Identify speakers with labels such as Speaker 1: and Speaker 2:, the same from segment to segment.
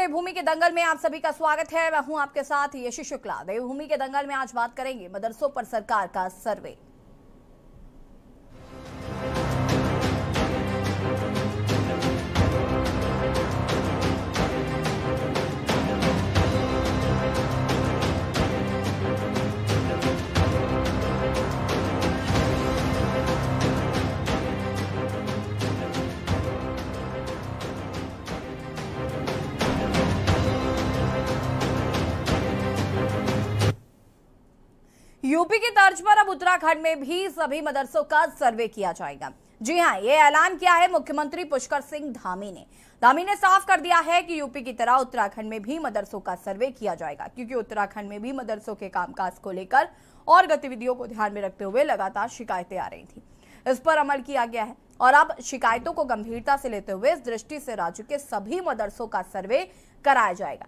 Speaker 1: देवभूमि के दंगल में आप सभी का स्वागत है। मैं हूं आपके साथ यशी शुक्ला। देवभूमि के दंगल में आज बात करेंगे मदरसों पर सरकार का सर्वे। यूपी की तर्ज पर अब उत्तराखंड में भी सभी मदरसों का सर्वे किया जाएगा। जी हां, ये ऐलान किया है मुख्यमंत्री पुष्कर सिंह धामी ने। धामी ने साफ कर दिया है कि यूपी की तरह उत्तराखंड में भी मदरसों का सर्वे किया जाएगा, क्योंकि उत्तराखंड में भी मदरसों के कामकाज को लेकर और गतिविधियों को ध्यान में रखते हुए लगातार शिकायतें आ रही थी। इस पर अमल किया गया है और अब शिकायतों को गंभीरता से लेते हुए इस दृष्टि से राज्य के सभी मदरसों का सर्वे कराया जाएगा।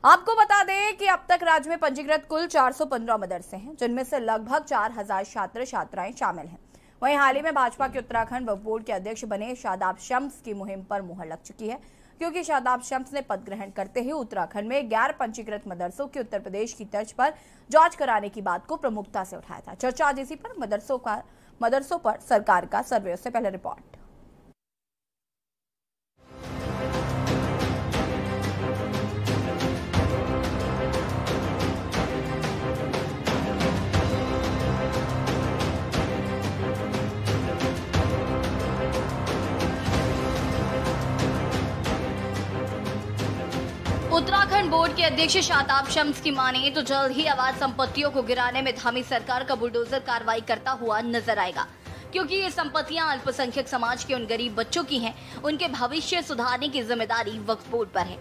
Speaker 1: आपको बता दें कि अब तक राज्य में पंजीकृत कुल 415 मदरसे हैं, जिनमें से लगभग 4000 छात्र छात्राएं शामिल हैं। वहीं हाल ही में भाजपा के उत्तराखंड वक्फ बोर्ड के अध्यक्ष बने शादाब शम्स की मुहिम पर मुहर लग चुकी है, क्योंकि शादाब शम्स ने पद ग्रहण करते ही उत्तराखंड में गैर पंजीकृत मदरसों की उत्तर प्रदेश की तर्ज पर जांच कराने की बात को प्रमुखता से उठाया था। चर्चा आज इसी पर मदरसों पर सरकार का सर्वे। उससे पहले रिपोर्ट। उत्तराखंड बोर्ड के अध्यक्ष शादाब शम्स की माने तो जल्द ही अवैध संपत्तियों को गिराने में धामी सरकार का बुलडोजर कार्रवाई करता हुआ नजर आएगा, क्योंकि ये संपत्तियां अल्पसंख्यक समाज के उन गरीब बच्चों की हैं, उनके भविष्य सुधारने की जिम्मेदारी वक्फ बोर्ड पर है।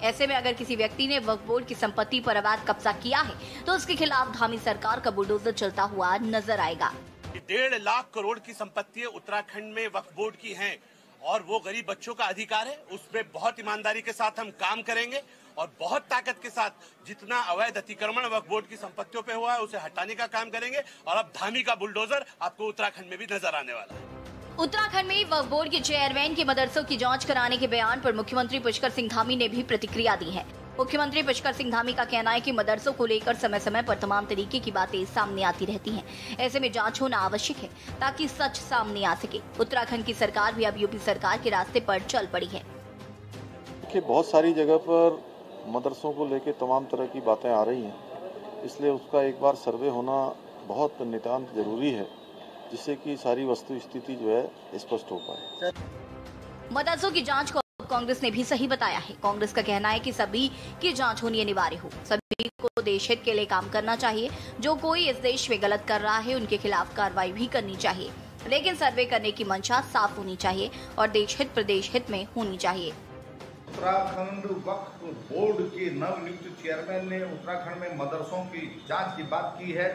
Speaker 1: ऐसे में अगर किसी व्यक्ति ने वक्फ बोर्ड की संपत्ति पर अवैध कब्जा किया है तो उसके खिलाफ धामी सरकार का बुलडोजर चलता हुआ नजर आएगा।
Speaker 2: 1.5 लाख करोड़ की संपत्ति उत्तराखंड में वक्फ बोर्ड की है और वो गरीब बच्चों का अधिकार है। उसमें बहुत ईमानदारी के साथ हम काम करेंगे और बहुत ताकत के साथ जितना अवैध अतिक्रमण वक्फ बोर्ड की संपत्तियों पे हुआ है उसे हटाने का काम करेंगे। और अब धामी का बुलडोजर आपको उत्तराखंड में भी नजर आने वाला है।
Speaker 1: उत्तराखंड में वक्फ बोर्ड के चेयरमैन के मदरसों की जांच कराने के बयान पर मुख्यमंत्री पुष्कर सिंह धामी ने भी प्रतिक्रिया दी है। मुख्यमंत्री पुष्कर सिंह धामी का कहना है कि मदरसों को लेकर समय समय पर तमाम तरीके की बातें सामने आती रहती हैं। ऐसे में जांच होना आवश्यक है ताकि सच सामने आ सके। उत्तराखंड की सरकार भी अब यूपी सरकार के रास्ते पर चल पड़ी है।
Speaker 3: बहुत सारी जगह पर मदरसों को लेकर तमाम तरह की बातें आ रही हैं, इसलिए उसका एक बार सर्वे होना बहुत नितांत जरूरी है, जिससे कि सारी वस्तु स्थिति जो है स्पष्ट हो पाए।
Speaker 1: मदरसों की जांच को कांग्रेस ने भी सही बताया है। कांग्रेस का कहना है कि सभी की जांच होनी अनिवार्य हो। सभी को देश हित के लिए काम करना चाहिए। जो कोई इस देश में गलत कर रहा है उनके खिलाफ कार्रवाई भी करनी चाहिए, लेकिन सर्वे करने की मंशा साफ होनी चाहिए और देश हित प्रदेश हित में होनी चाहिए।
Speaker 4: उत्तराखंड वक्फ बोर्ड के नवनियुक्त चेयरमैन ने उत्तराखंड में मदरसों की जांच की बात की है।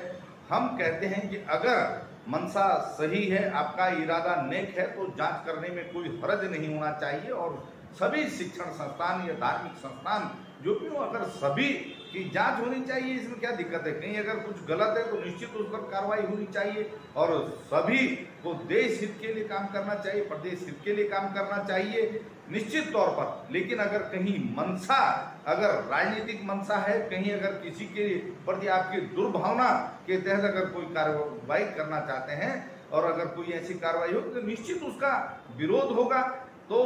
Speaker 4: हम कहते हैं कि अगर मंशा सही है, आपका इरादा नेक है, तो जांच करने में कोई हर्ज नहीं होना चाहिए। और सभी शिक्षण संस्थान या धार्मिक संस्थान जो भी हो, अगर सभी की जांच होनी चाहिए, इसमें क्या दिक्कत है? कहीं अगर कुछ गलत है तो निश्चित उस पर कार्रवाई होनी चाहिए और सभी को देश हित के लिए काम करना चाहिए, प्रदेश हित के लिए काम करना चाहिए निश्चित तौर पर। लेकिन अगर कहीं मंशा, अगर राजनीतिक मंशा है, कहीं अगर किसी के प्रति आपकी दुर्भावना के तहत अगर कोई कार्रवाई करना चाहते हैं और अगर कोई ऐसी कार्रवाई हो तो निश्चित उसका विरोध होगा। तो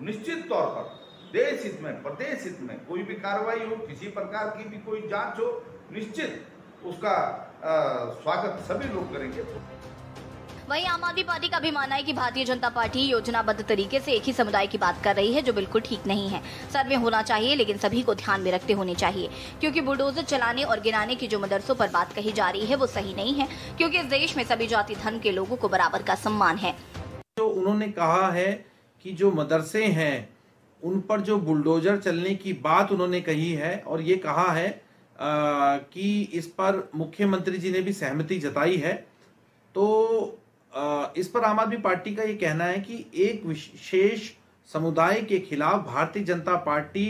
Speaker 4: निश्चित तौर पर देश हित में, प्रदेश हित में कोई भी कार्रवाई हो, किसी प्रकार की भी कोई जांच हो, निश्चित उसका स्वागत सभी लोग करेंगे।
Speaker 1: वहीं आम आदमी पार्टी का भी मानना है कि भारतीय जनता पार्टी योजनाबद्ध तरीके से एक ही समुदाय की बात कर रही है, जो बिल्कुल ठीक नहीं है। सर्वे होना चाहिए, लेकिन सभी को ध्यान में रखते होने चाहिए, क्योंकि बुलडोजर चलाने और गिराने की जो मदरसों पर बात कही जा रही है वो सही नहीं है, क्योंकि इस देश में सभी जाति धर्म के लोगों को बराबर का सम्मान है।
Speaker 5: जो उन्होंने कहा है कि जो मदरसे हैं उन पर जो बुलडोजर चलने की बात उन्होंने कही है और ये कहा है कि इस पर मुख्यमंत्री जी ने भी सहमति जताई है, तो इस पर आम आदमी पार्टी का ये कहना है कि एक विशेष समुदाय के खिलाफ भारतीय जनता पार्टी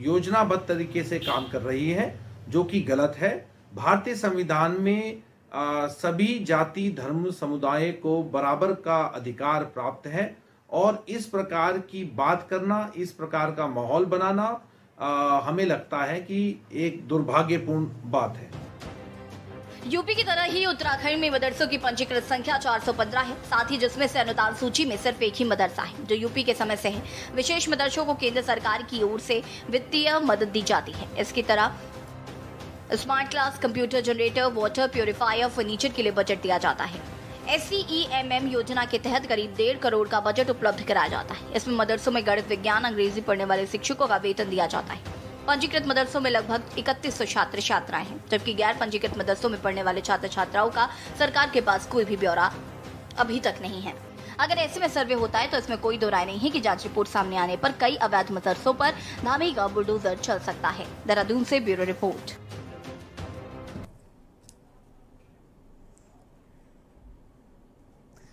Speaker 5: योजनाबद्ध तरीके से काम कर रही है, जो कि गलत है। भारतीय संविधान में सभी जाति धर्म समुदाय को बराबर का अधिकार प्राप्त है और इस प्रकार की बात करना, इस प्रकार का माहौल बनाना हमें लगता है कि एक दुर्भाग्यपूर्ण बात है।
Speaker 1: यूपी की तरह ही उत्तराखंड में मदरसों की पंजीकृत संख्या 415 है, साथ ही जिसमें से अनुदान सूची में सिर्फ एक ही मदरसा है जो यूपी के समय से है। विशेष मदरसों को केंद्र सरकार की ओर से वित्तीय मदद दी जाती है। इसकी तरह smart class, computer generator, water purifier, furniture के लिए बजट दिया जाता है। SCEMM योजना के तहत करीब 1.5 करोड़ का बजट उपलब्ध कराया जाता है। इसमें मदरसों में गणित, विज्ञान, अंग्रेजी पढ़ने वाले शिक्षकों का वेतन दिया जाता है। पंजीकृत मदरसों में लगभग 3100 छात्र छात्राएं हैं, जबकि गैर पंजीकृत मदरसों में पढ़ने वाले छात्र छात्राओं का सरकार के पास कोई भी ब्यौरा अभी तक नहीं है। अगर ऐसे में सर्वे होता है तो इसमें कोई दो राय नहीं है कि जांच रिपोर्ट सामने आने पर कई अवैध मदरसों पर धामी का बुलडोजर चल सकता है। देहरादून से ब्यूरो रिपोर्ट।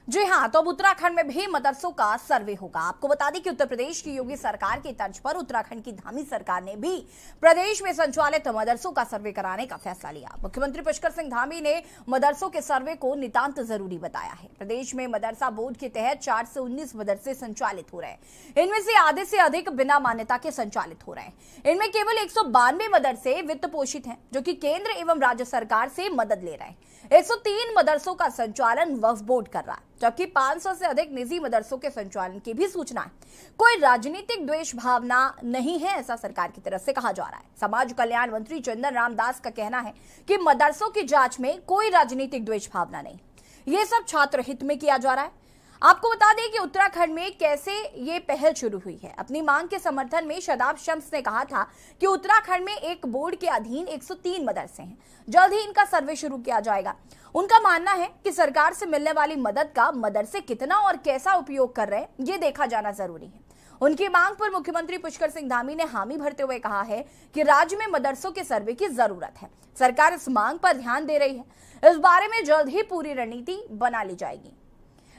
Speaker 1: जी हां, तो अब उत्तराखंड में भी मदरसों का सर्वे होगा। आपको बता दें कि उत्तर प्रदेश की योगी सरकार की तर्ज पर उत्तराखंड की धामी सरकार ने भी प्रदेश में संचालित मदरसों का सर्वे कराने का फैसला लिया। मुख्यमंत्री पुष्कर सिंह धामी ने मदरसों के सर्वे को नितांत जरूरी बताया है। प्रदेश में मदरसा बोर्ड के तहत 4 से 19 मदरसे संचालित हो रहे हैं। इनमें से आधे से अधिक बिना मान्यता के संचालित हो रहे हैं। इनमें केवल 192 मदरसे वित्त पोषित हैं, जो कि केंद्र एवं राज्य सरकार से मदद ले रहे हैं। 103 मदरसों का संचालन वक्फ बोर्ड कर रहा है, जबकि 500 से अधिक निजी मदरसों के संचालन की भी सूचना है। कोई राजनीतिक द्वेष भावना नहीं है, ऐसा सरकार की तरफ से कहा जा रहा है। समाज कल्याण मंत्री चंदन रामदास का कहना है कि मदरसों की जांच में कोई राजनीतिक द्वेष भावना नहीं, ये सब छात्र हित में किया जा रहा है। आपको बता दें कि उत्तराखंड में कैसे ये पहल शुरू हुई है। अपनी मांग के समर्थन में शादाब शम्स ने कहा था कि उत्तराखंड में एक बोर्ड के अधीन 103 मदरसे हैं, जल्द ही इनका सर्वे शुरू किया जाएगा। उनका मानना है कि सरकार से मिलने वाली मदद का मदरसे कितना और कैसा उपयोग कर रहे हैं, ये देखा जाना जरूरी है। उनकी मांग पर मुख्यमंत्री पुष्कर सिंह धामी ने हामी भरते हुए कहा है कि राज्य में मदरसों के सर्वे की जरूरत है। सरकार इस मांग पर ध्यान दे रही है। इस बारे में जल्द ही पूरी रणनीति बना ली जाएगी।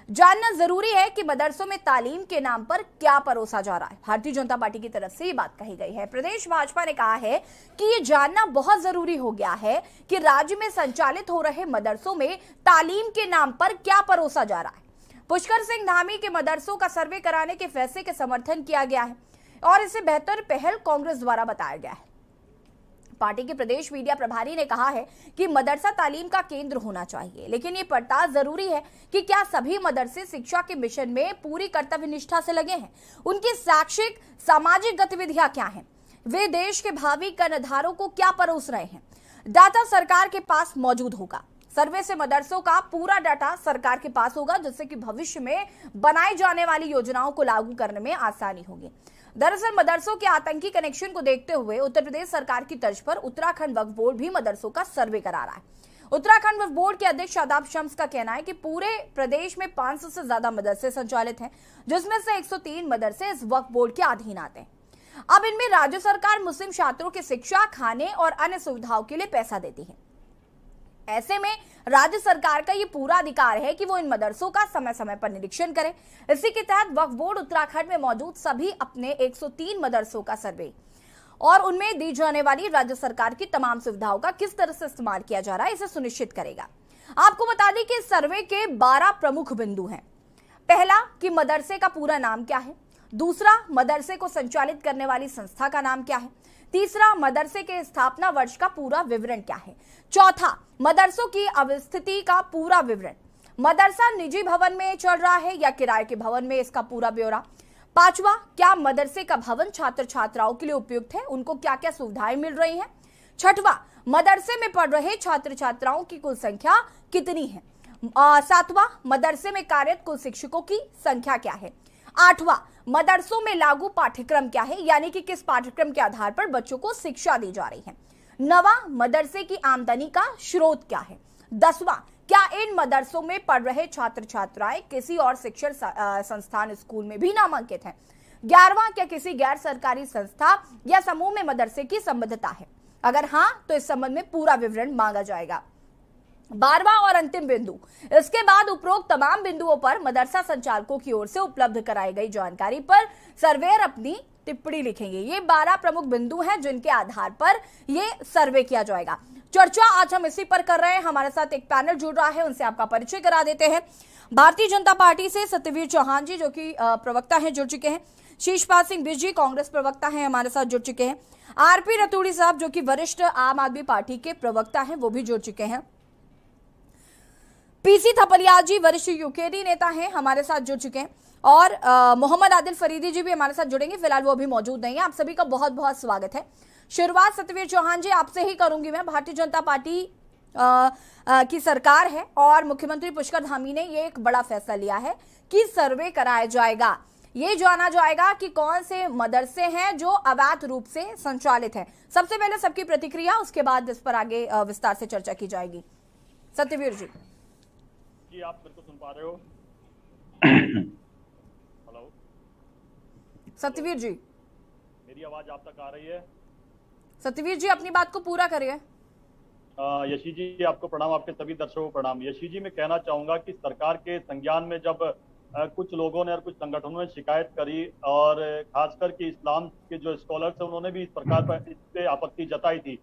Speaker 1: जानना जरूरी है कि मदरसों में तालीम के नाम पर क्या परोसा जा रहा है। भारतीय जनता पार्टी की तरफ से ये बात कही गई है। प्रदेश भाजपा ने कहा है कि ये जानना बहुत जरूरी हो गया है कि राज्य में संचालित हो रहे मदरसों में तालीम के नाम पर क्या परोसा जा रहा है। पुष्कर सिंह धामी के मदरसों का सर्वे कराने के फैसले के समर्थन किया गया है और इसे बेहतर पहल कांग्रेस द्वारा बताया गया है। पार्टी के प्रदेश मीडिया प्रभारी ने कहा है कि मदरसा तालीम का केंद्र होना चाहिए, लेकिन ये पड़ताल जरूरी है कि क्या सभी मदरसे शिक्षा के मिशन में पूरी कर्तव्य निष्ठा से लगे हैं, उनकी शैक्षिक सामाजिक गतिविधियां क्या हैं, वे देश के भावी कर्णधारों को क्या परोस रहे हैं। डाटा सरकार के पास मौजूद होगा। सर्वे से मदरसों का पूरा डाटा सरकार के पास होगा, जिससे कि भविष्य में बनाई जाने वाली योजनाओं को लागू करने में आसानी होगी। दरअसल मदरसों के आतंकी कनेक्शन को देखते हुए उत्तर प्रदेश सरकार की तर्ज पर उत्तराखंड वक्फ बोर्ड भी मदरसों का सर्वे करा रहा है। उत्तराखंड वक्फ बोर्ड के अध्यक्ष शादाब शम्स का कहना है कि पूरे प्रदेश में 500 से ज्यादा मदरसे संचालित हैं, जिसमें से 103 मदरसे इस वक्फ बोर्ड के अधीन आते हैं। अब इनमें राज्य सरकार मुस्लिम छात्रों की शिक्षा, खाने और अन्य सुविधाओं के लिए पैसा देती है। ऐसे में राज्य सरकार का ये पूरा अधिकार है कि वो इन मदरसों का समय समय पर निरीक्षण करे। इसी के तहत वक्फ बोर्ड उत्तराखंड में मौजूद सभी अपने 103 मदरसों का सर्वे और उनमें दी जाने वाली राज्य सरकार की तमाम सुविधाओं का किस तरह से इस्तेमाल किया जा रहा है, इसे सुनिश्चित करेगा। आपको बता दें कि इस सर्वे के 12 प्रमुख बिंदु हैं। पहला कि मदरसे का पूरा नाम क्या है। दूसरा, मदरसे को संचालित करने वाली संस्था का नाम क्या है। तीसरा, मदरसे के स्थापना वर्ष का पूरा विवरण क्या है। चौथा, मदरसों की अवस्थिति का पूरा विवरण। मदरसा निजी भवन में चल रहा है या किराए के भवन में, इसका पूरा ब्यौरा। पांचवा, क्या मदरसे का भवन छात्र छात्राओं के लिए उपयुक्त है, उनको क्या क्या सुविधाएं मिल रही हैं। छठवां, मदरसे में पढ़ रहे छात्र छात्राओं की कुल संख्या कितनी है। सातवां, मदरसे में कार्यरत कुल शिक्षकों की संख्या क्या है। आठवां, मदरसों में लागू पाठ्यक्रम क्या है, यानी कि किस पाठ्यक्रम के आधार पर बच्चों को शिक्षा दी जा रही है। नवां, मदरसे की आमदनी का स्रोत क्या है। 10वां, क्या इन मदरसों में पढ़ रहे छात्र छात्राएं किसी और शिक्षण संस्थान स्कूल में भी नामांकित हैं। 11वां, क्या किसी गैर सरकारी संस्था या समूह में मदरसे की संबद्धता है। अगर हाँ, तो इस संबंध में पूरा विवरण मांगा जाएगा। 12वां और अंतिम बिंदु, इसके बाद उपरोक्त तमाम बिंदुओं पर मदरसा संचालकों की ओर से उपलब्ध कराई गई जानकारी पर सर्वेयर अपनी टिप्पणी लिखेंगे। ये 12 प्रमुख बिंदु हैं जिनके आधार पर ये सर्वे किया जाएगा। चर्चा आज हम इसी पर कर रहे हैं। हमारे साथ एक पैनल जुड़ रहा है, उनसे आपका परिचय करा देते हैं। भारतीय जनता पार्टी से सत्यवीर चौहान जी जो कि प्रवक्ता हैं जुड़ चुके हैं। शीशपाल सिंह बिष्ट जी कांग्रेस प्रवक्ता हैं, हमारे साथ जुड़ चुके हैं। आरपी रतूड़ी साहब जो कि वरिष्ठ आम आदमी पार्टी के प्रवक्ता हैं, वो भी जुड़ चुके हैं। पीसी थपलियाल जी वरिष्ठ यूकेडी नेता हैं, हमारे साथ जुड़ चुके हैं। और मोहम्मद आदिल फरीदी जी भी हमारे साथ जुड़ेंगे, फिलहाल वो अभी मौजूद नहीं है। आप सभी का बहुत बहुत स्वागत है। शुरुआत सत्यवीर चौहान जी आपसे ही करूंगी मैं। भारतीय जनता पार्टी की सरकार है और मुख्यमंत्री पुष्कर धामी ने ये एक बड़ा फैसला लिया है कि सर्वे कराया जाएगा, ये जाना जाएगा कि कौन से मदरसे हैं जो अवैध रूप से संचालित हैं। सबसे पहले सबकी प्रतिक्रिया, उसके बाद इस पर आगे विस्तार से चर्चा की जाएगी। सत्यवीर जी।
Speaker 6: जी आप मेरे को सुन पा रहे हो? हेलो
Speaker 1: सत्यवीर जी,
Speaker 6: मेरी आवाज आप तक आ रही है?
Speaker 1: सत्यवीर जी अपनी बात को पूरा करिए।
Speaker 6: यशी जी आपको प्रणाम, आपके सभी दर्शकों को प्रणाम। यशी जी मैं कहना चाहूंगा कि सरकार के संज्ञान में जब कुछ लोगों ने और कुछ संगठनों ने शिकायत करी और खासकर कि इस्लाम के जो स्कॉलर्स हैं उन्होंने भी इस प्रकार पर इस पे आपत्ति जताई थी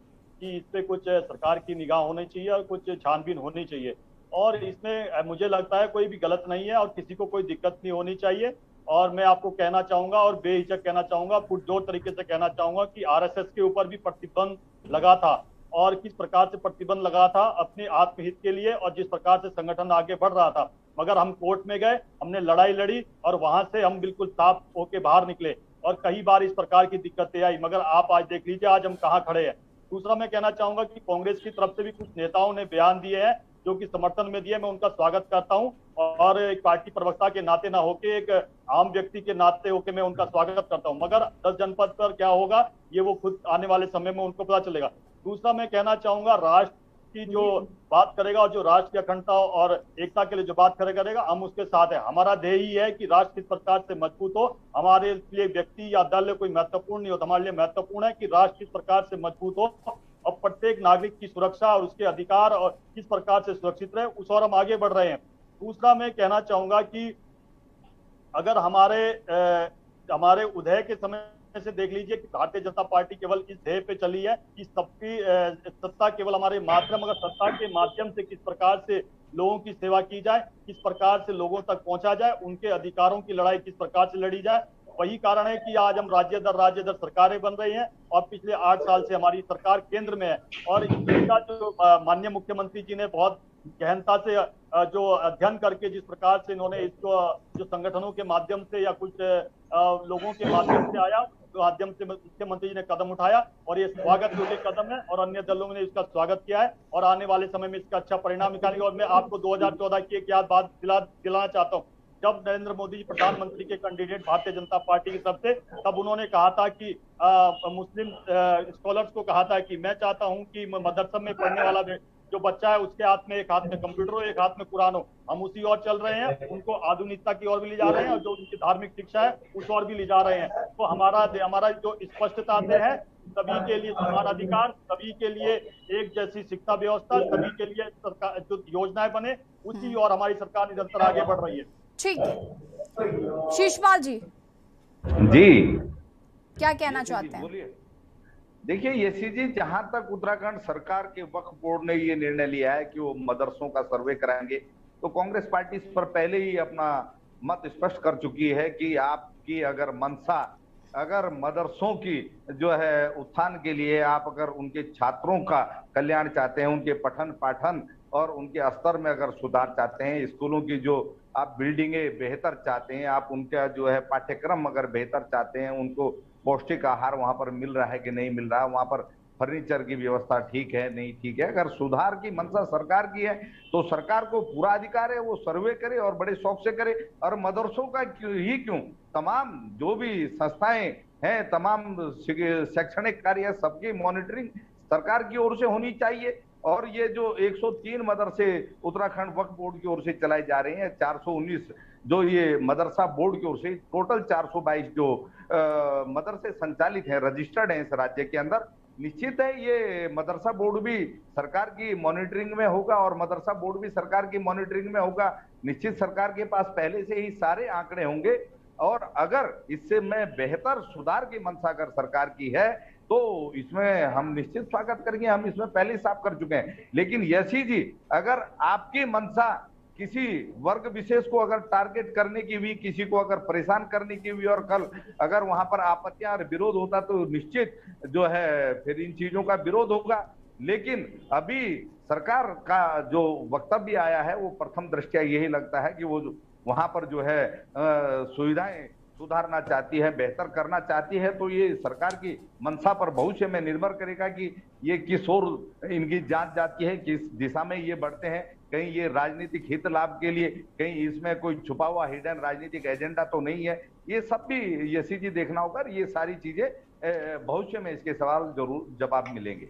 Speaker 6: कि इस पे कुछ सरकार की निगाह होनी चाहिए और कुछ छानबीन होनी चाहिए। और इसमें मुझे लगता है कोई भी गलत नहीं है और किसी को कोई दिक्कत नहीं होनी चाहिए। और मैं आपको कहना चाहूंगा और बेहिचक कहना चाहूंगा, पुरजोर तरीके से कहना चाहूंगा कि आरएसएस के ऊपर भी प्रतिबंध लगा था और किस प्रकार से प्रतिबंध लगा था अपने आत्महित के लिए और जिस प्रकार से संगठन आगे बढ़ रहा था। मगर हम कोर्ट में गए, हमने लड़ाई लड़ी और वहां से हम बिल्कुल साफ होके बाहर निकले और कई बार इस प्रकार की दिक्कतें आई, मगर आप आज देख लीजिए आज हम कहाँ खड़े हैं। दूसरा मैं कहना चाहूंगा कि कांग्रेस की तरफ से भी कुछ नेताओं ने बयान दिए हैं जो कि समर्थन में दिए, मैं उनका स्वागत करता हूं और एक पार्टी प्रवक्ता के नाते ना होके एक आम व्यक्ति के नाते होके मैं उनका स्वागत करता हूं। मगर 10 जनपद पर क्या होगा ये वो खुद आने वाले समय में उनको पता चलेगा। दूसरा मैं कहना चाहूंगा राष्ट्र की जो बात करेगा और जो राष्ट्र की अखंडता और एकता के लिए जो बात करेगा हम उसके साथ है। हमारा ध्येय ही है कि राष्ट्र किस प्रकार से मजबूत हो। हमारे लिए व्यक्ति या दल कोई महत्वपूर्ण नहीं होता, हमारे लिए महत्वपूर्ण है कि राष्ट्र किस प्रकार से मजबूत हो और प्रत्येक नागरिक की सुरक्षा और उसके अधिकार और किस प्रकार से सुरक्षित रहे, उस और हम आगे बढ़ रहे हैं। दूसरा मैं कहना चाहूंगा कि अगर हमारे उदय के समय से देख लीजिए कि भारतीय जनता पार्टी केवल इस ध्येय पे चली है कि सबकी सत्ता केवल हमारे माध्यम, मगर सत्ता के माध्यम से किस प्रकार से लोगों की सेवा की जाए, किस प्रकार से लोगों तक पहुंचा जाए, उनके अधिकारों की लड़ाई किस प्रकार से लड़ी जाए। वही कारण है कि आज हम राज्य दर सरकारें बन रही हैं और पिछले 8 साल से हमारी सरकार केंद्र में है। और इसका जो माननीय मुख्यमंत्री जी ने बहुत गहनता से जो अध्ययन करके जिस प्रकार से इन्होंने इसको जो संगठनों के माध्यम से या कुछ लोगों के माध्यम से आया, तो माध्यम से मुख्यमंत्री जी ने कदम उठाया और ये स्वागत योग्य कदम है और अन्य दलों ने इसका स्वागत किया है और आने वाले समय में इसका अच्छा परिणाम निकालेंगे। और मैं आपको 2014 की एक याद बात दिलाना चाहता हूँ। जब नरेंद्र मोदी जी प्रधानमंत्री के कैंडिडेट भारतीय जनता पार्टी की तरफ से, तब उन्होंने कहा था कि मुस्लिम स्कॉलर्स को कहा था कि मैं चाहता हूं कि मदरसा में पढ़ने वाला जो बच्चा है उसके हाथ में एक हाथ में कंप्यूटर हो, एक हाथ में कुरान हो। हम उसी ओर चल रहे हैं, उनको आधुनिकता की ओर भी ले जा रहे हैं और जो उनकी धार्मिक शिक्षा है उस ओर भी ले जा रहे हैं। तो हमारा जो स्पष्टता से है सभी के लिए समान अधिकार, सभी के लिए एक जैसी शिक्षा व्यवस्था, सभी के लिए सरकार जो योजनाएं बने उसी और हमारी सरकार निरंतर आगे बढ़ रही है।
Speaker 1: ठीक है, शीशपाल जी क्या कहना चाहते हैं?
Speaker 4: देखिए यशी जी, जहां तक उत्तराखंड सरकार के वक्फ बोर्ड ने ये निर्णय लिया है कि वो मदरसों का सर्वे कराएंगे, तो कांग्रेस पार्टी इस पर पहले ही अपना मत स्पष्ट कर चुकी है कि आपकी अगर मंशा, अगर मदरसों की जो है उत्थान के लिए आप अगर उनके छात्रों का कल्याण चाहते हैं, उनके पठन पाठन और उनके स्तर में अगर सुधार चाहते हैं, स्कूलों की जो आप बिल्डिंगें बेहतर चाहते हैं, आप उनका जो है पाठ्यक्रम अगर बेहतर चाहते हैं, उनको पौष्टिक आहार वहां पर मिल रहा है कि नहीं मिल रहा है, वहां पर फर्नीचर की व्यवस्था ठीक है नहीं ठीक है, अगर सुधार की मंशा सरकार की है तो सरकार को पूरा अधिकार है वो सर्वे करे और बड़े शौक से करे। और मदरसों का क्यों तमाम जो भी संस्थाएं हैं, तमाम शैक्षणिक कार्य सबकी मॉनिटरिंग सरकार की ओर से होनी चाहिए। और ये जो 103 मदरसे उत्तराखंड वक्फ बोर्ड की ओर से चलाए जा रहे हैं, 419 जो ये मदरसा बोर्ड की ओर से, टोटल 422 जो मदरसे संचालित हैं, रजिस्टर्ड हैं इस राज्य के अंदर, निश्चित है ये मदरसा बोर्ड भी सरकार की मॉनिटरिंग में होगा और मदरसा बोर्ड भी सरकार की मॉनिटरिंग में होगा। निश्चित सरकार के पास पहले से ही सारे आंकड़े होंगे और अगर इससे में बेहतर सुधार की मंशा अगर सरकार की है तो इसमें हम निश्चित स्वागत करेंगे, हम इसमें पहले ही साफ कर चुके हैं। लेकिन यशी जी, अगर आपकी मंशा किसी वर्ग विशेष को अगर टारगेट करने की हुई, किसी को अगर परेशान करने की हुई, और कल अगर वहां पर आपत्तियां और विरोध होता तो निश्चित जो है फिर इन चीजों का विरोध होगा। लेकिन अभी सरकार का जो वक्तव्य आया है वो प्रथम दृष्टया यही लगता है कि वो वहां पर जो है सुविधाएं सुधारना चाहती है, बेहतर करना चाहती है। तो ये सरकार की मंशा पर भविष्य में निर्भर करेगा कि ये किस ओर इनकी जांच जाती है, किस दिशा में ये बढ़ते हैं। कहीं ये राजनीतिक हित लाभ के लिए, कहीं इसमें कोई छुपा हुआ हिडन राजनीतिक एजेंडा तो नहीं है। ये सब भी यशी जी देखना होगा। ये सारी चीजें भविष्य में इसके सवाल जरूर जवाब मिलेंगे।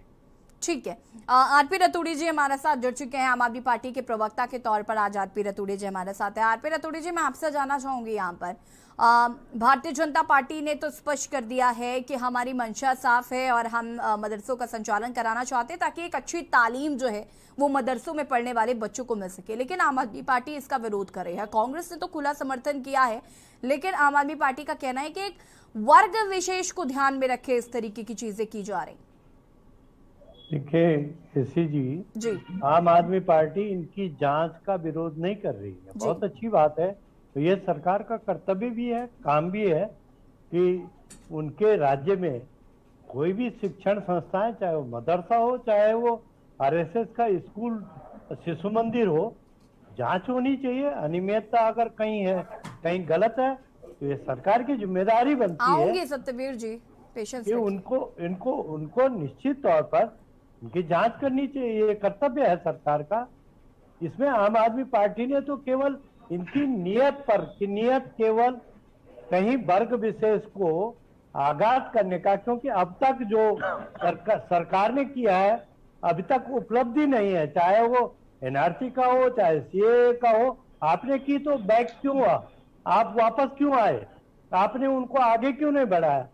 Speaker 1: ठीक है, आरपी रतूड़ी जी हमारे साथ जुड़ चुके हैं, आम आदमी पार्टी के प्रवक्ता के तौर पर आज आरपी रतूड़ी जी हमारे साथ है। आरपी रतूड़ी जी, मैं आपसे जानना चाहूंगी, यहाँ पर भारतीय जनता पार्टी ने तो स्पष्ट कर दिया है कि हमारी मंशा साफ है और हम मदरसों का संचालन कराना चाहते हैं ताकि एक अच्छी तालीम जो है वो मदरसों में पढ़ने वाले बच्चों को मिल सके। लेकिन आम आदमी पार्टी इसका विरोध कर रही है। कांग्रेस ने तो खुला समर्थन किया है, लेकिन आम आदमी पार्टी का कहना है कि एक वर्ग विशेष को ध्यान में रखे इस तरीके की चीजें की जा रही।
Speaker 7: देखिए एसी जी, आम आदमी पार्टी इनकी जांच का विरोध नहीं कर रही है, बहुत अच्छी बात है। तो ये सरकार का कर्तव्य भी है, काम भी है कि उनके राज्य में कोई भी शिक्षण संस्थाएं, चाहे वो मदरसा हो, चाहे वो आरएसएस का स्कूल, शिशु मंदिर हो, जांच होनी चाहिए। अनियमितता अगर कहीं है, कहीं गलत है, तो ये सरकार की जिम्मेदारी बनती है
Speaker 1: सत्यवीर जी
Speaker 7: कि उनको निश्चित तौर पर उनकी जांच करनी चाहिए। ये कर्तव्य है सरकार का। इसमें आम आदमी पार्टी ने तो केवल इनकी नियत पर कि नियत केवल कहीं वर्ग विशेष को आघात करने का, क्योंकि अब तक जो सरकार ने किया है अभी तक उपलब्धि नहीं है, चाहे वो एनआरसी का हो, चाहे सीए का हो। आपने की तो बैक क्यों हुआ, आप वापस क्यों आए, आपने उनको आगे क्यों नहीं बढ़ाया?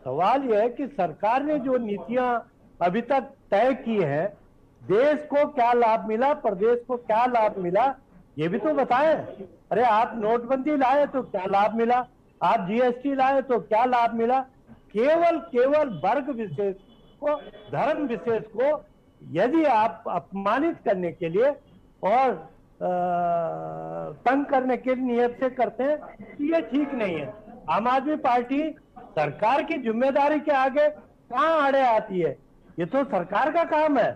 Speaker 7: सवाल यह है कि सरकार ने जो नीतियां अभी तक तय की है, देश को क्या लाभ मिला, प्रदेश को क्या लाभ मिला, ये भी तो बताएं। अरे आप नोटबंदी लाए तो क्या लाभ मिला, आप जीएसटी लाए तो क्या लाभ मिला? केवल वर्ग विशेष को, धर्म विशेष को यदि आप अपमानित करने के लिए और तंग करने के नियत से करते हैं तो ये ठीक नहीं है। आम आदमी पार्टी सरकार की जिम्मेदारी के आगे कहाँ आड़े आती है? ये तो सरकार का काम है,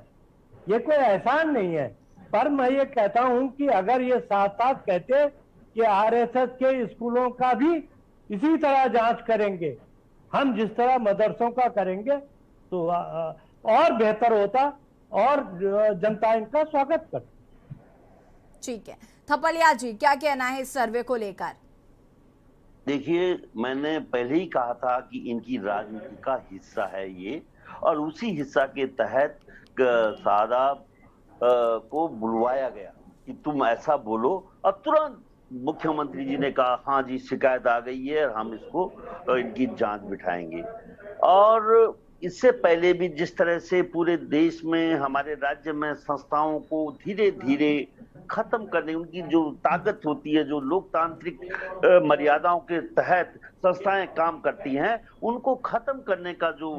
Speaker 7: ये कोई एहसान नहीं है। पर मैं ये कहता हूं कि अगर ये साथ साथ कहते कि आरएसएस के स्कूलों का भी इसी तरह जांच करेंगे, हम जिस तरह मदरसों का करेंगे, तो और बेहतर होता और जनता इनका स्वागत करती।
Speaker 1: ठीक है, थपलिया जी क्या कहना है इस सर्वे को लेकर?
Speaker 8: देखिए, मैंने पहले ही कहा था कि इनकी राजनीति का हिस्सा है ये, और उसी हिस्सा के तहत सादाब को बुलवाया गया कि तुम ऐसा बोलो, और तुरंत मुख्यमंत्री जी ने कहा हाँ जी शिकायत आ गई है और हम इसको इनकी जांच बिठाएंगे। और इससे पहले भी जिस तरह से पूरे देश में, हमारे राज्य में संस्थाओं को धीरे धीरे खत्म करने, उनकी जो ताकत होती है, जो लोकतांत्रिक मर्यादाओं के तहत संस्थाएं काम करती हैं, उनको खत्म करने का जो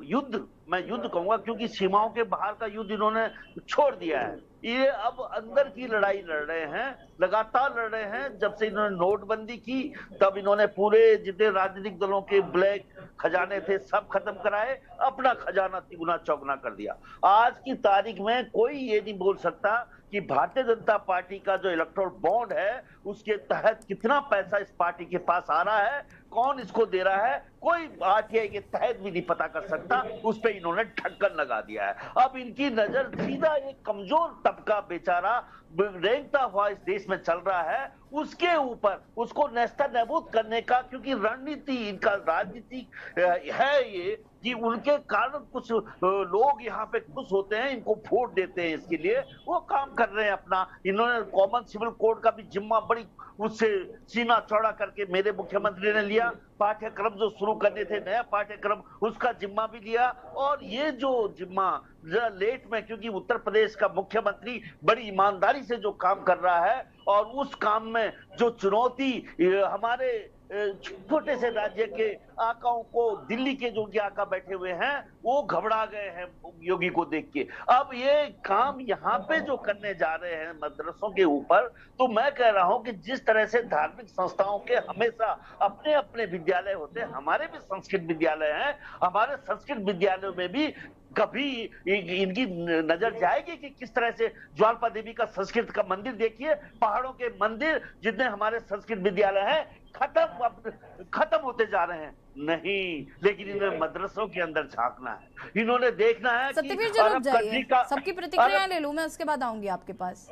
Speaker 8: युद्ध, मैं युद्ध कहूंगा क्योंकि सीमाओं के बाहर का युद्ध इन्होंने छोड़ दिया है। ये अब अंदर की लड़ाई लड़ रहे हैं, लगातार लड़ रहे हैं। जब से इन्होंने नोटबंदी की तब इन्होंने पूरे जितने राजनीतिक दलों के ब्लैक खजाने थे सब खत्म कराए, अपना खजाना तिगुना चौगुना कर दिया। आज की तारीख में कोई ये नहीं बोल सकता कि भारतीय जनता पार्टी का जो इलेक्टोरल बॉन्ड है उसके तहत कितना पैसा इस पार्टी के पास आ रहा है, कौन इसको दे रहा है, कोई आरटीआई के तहत भी नहीं पता कर सकता। उस पे इन्होंने ढक्कन लगा दिया है। अब इनकी नजर सीधा एक कमजोर तबका बेचारा रेंगता हुआ इस देश में चल रहा है, उसके ऊपर उसको नेस्ता नाबूद करने का, क्योंकि रणनीति इनका राजनीति है ये कि उनके कारण कुछ लोग यहाँ पे खुश होते हैं, इनको वोट देते हैं, इसके लिए वो काम कर रहे हैं अपना। इन्होंने कॉमन सिविल कोड का भी जिम्मा बड़ी उससे सीना चौड़ा करके मेरे मुख्यमंत्री ने लिया, पाठ्यक्रम जो शुरू करने थे नया पाठ्यक्रम उसका जिम्मा भी लिया। और ये जो जिम्मा जरा लेट में, क्योंकि उत्तर प्रदेश का मुख्यमंत्री बड़ी ईमानदारी से जो काम कर रहा है और उस काम में जो चुनौती हमारे छोटे से राज्य के आकाओं को, दिल्ली के जो कि आका बैठे हुए हैं वो घबरा गए हैं योगी को देख के। अब ये काम यहाँ पे जो करने जा रहे हैं मदरसों के ऊपर, तो मैं कह रहा हूँ कि जिस तरह से धार्मिक संस्थाओं के हमेशा अपने अपने विद्यालय होते हैं, हमारे भी संस्कृत विद्यालय हैं, हमारे संस्कृत विद्यालयों में भी कभी इनकी नजर जाएगी कि किस तरह से ज्वालपा देवी का संस्कृत का मंदिर देखिए, पहाड़ों के मंदिर जितने हमारे संस्कृत विद्यालय हैं खत्म होते जा रहे हैं। नहीं, लेकिन इन्हें मदरसों के अंदर झांकना है, इन्होंने देखना है
Speaker 1: सत्यवीर जी रुक जाइए, सबकी प्रतिक्रियाएं ले लूं मैं, उसके बाद आऊंगी आपके पास।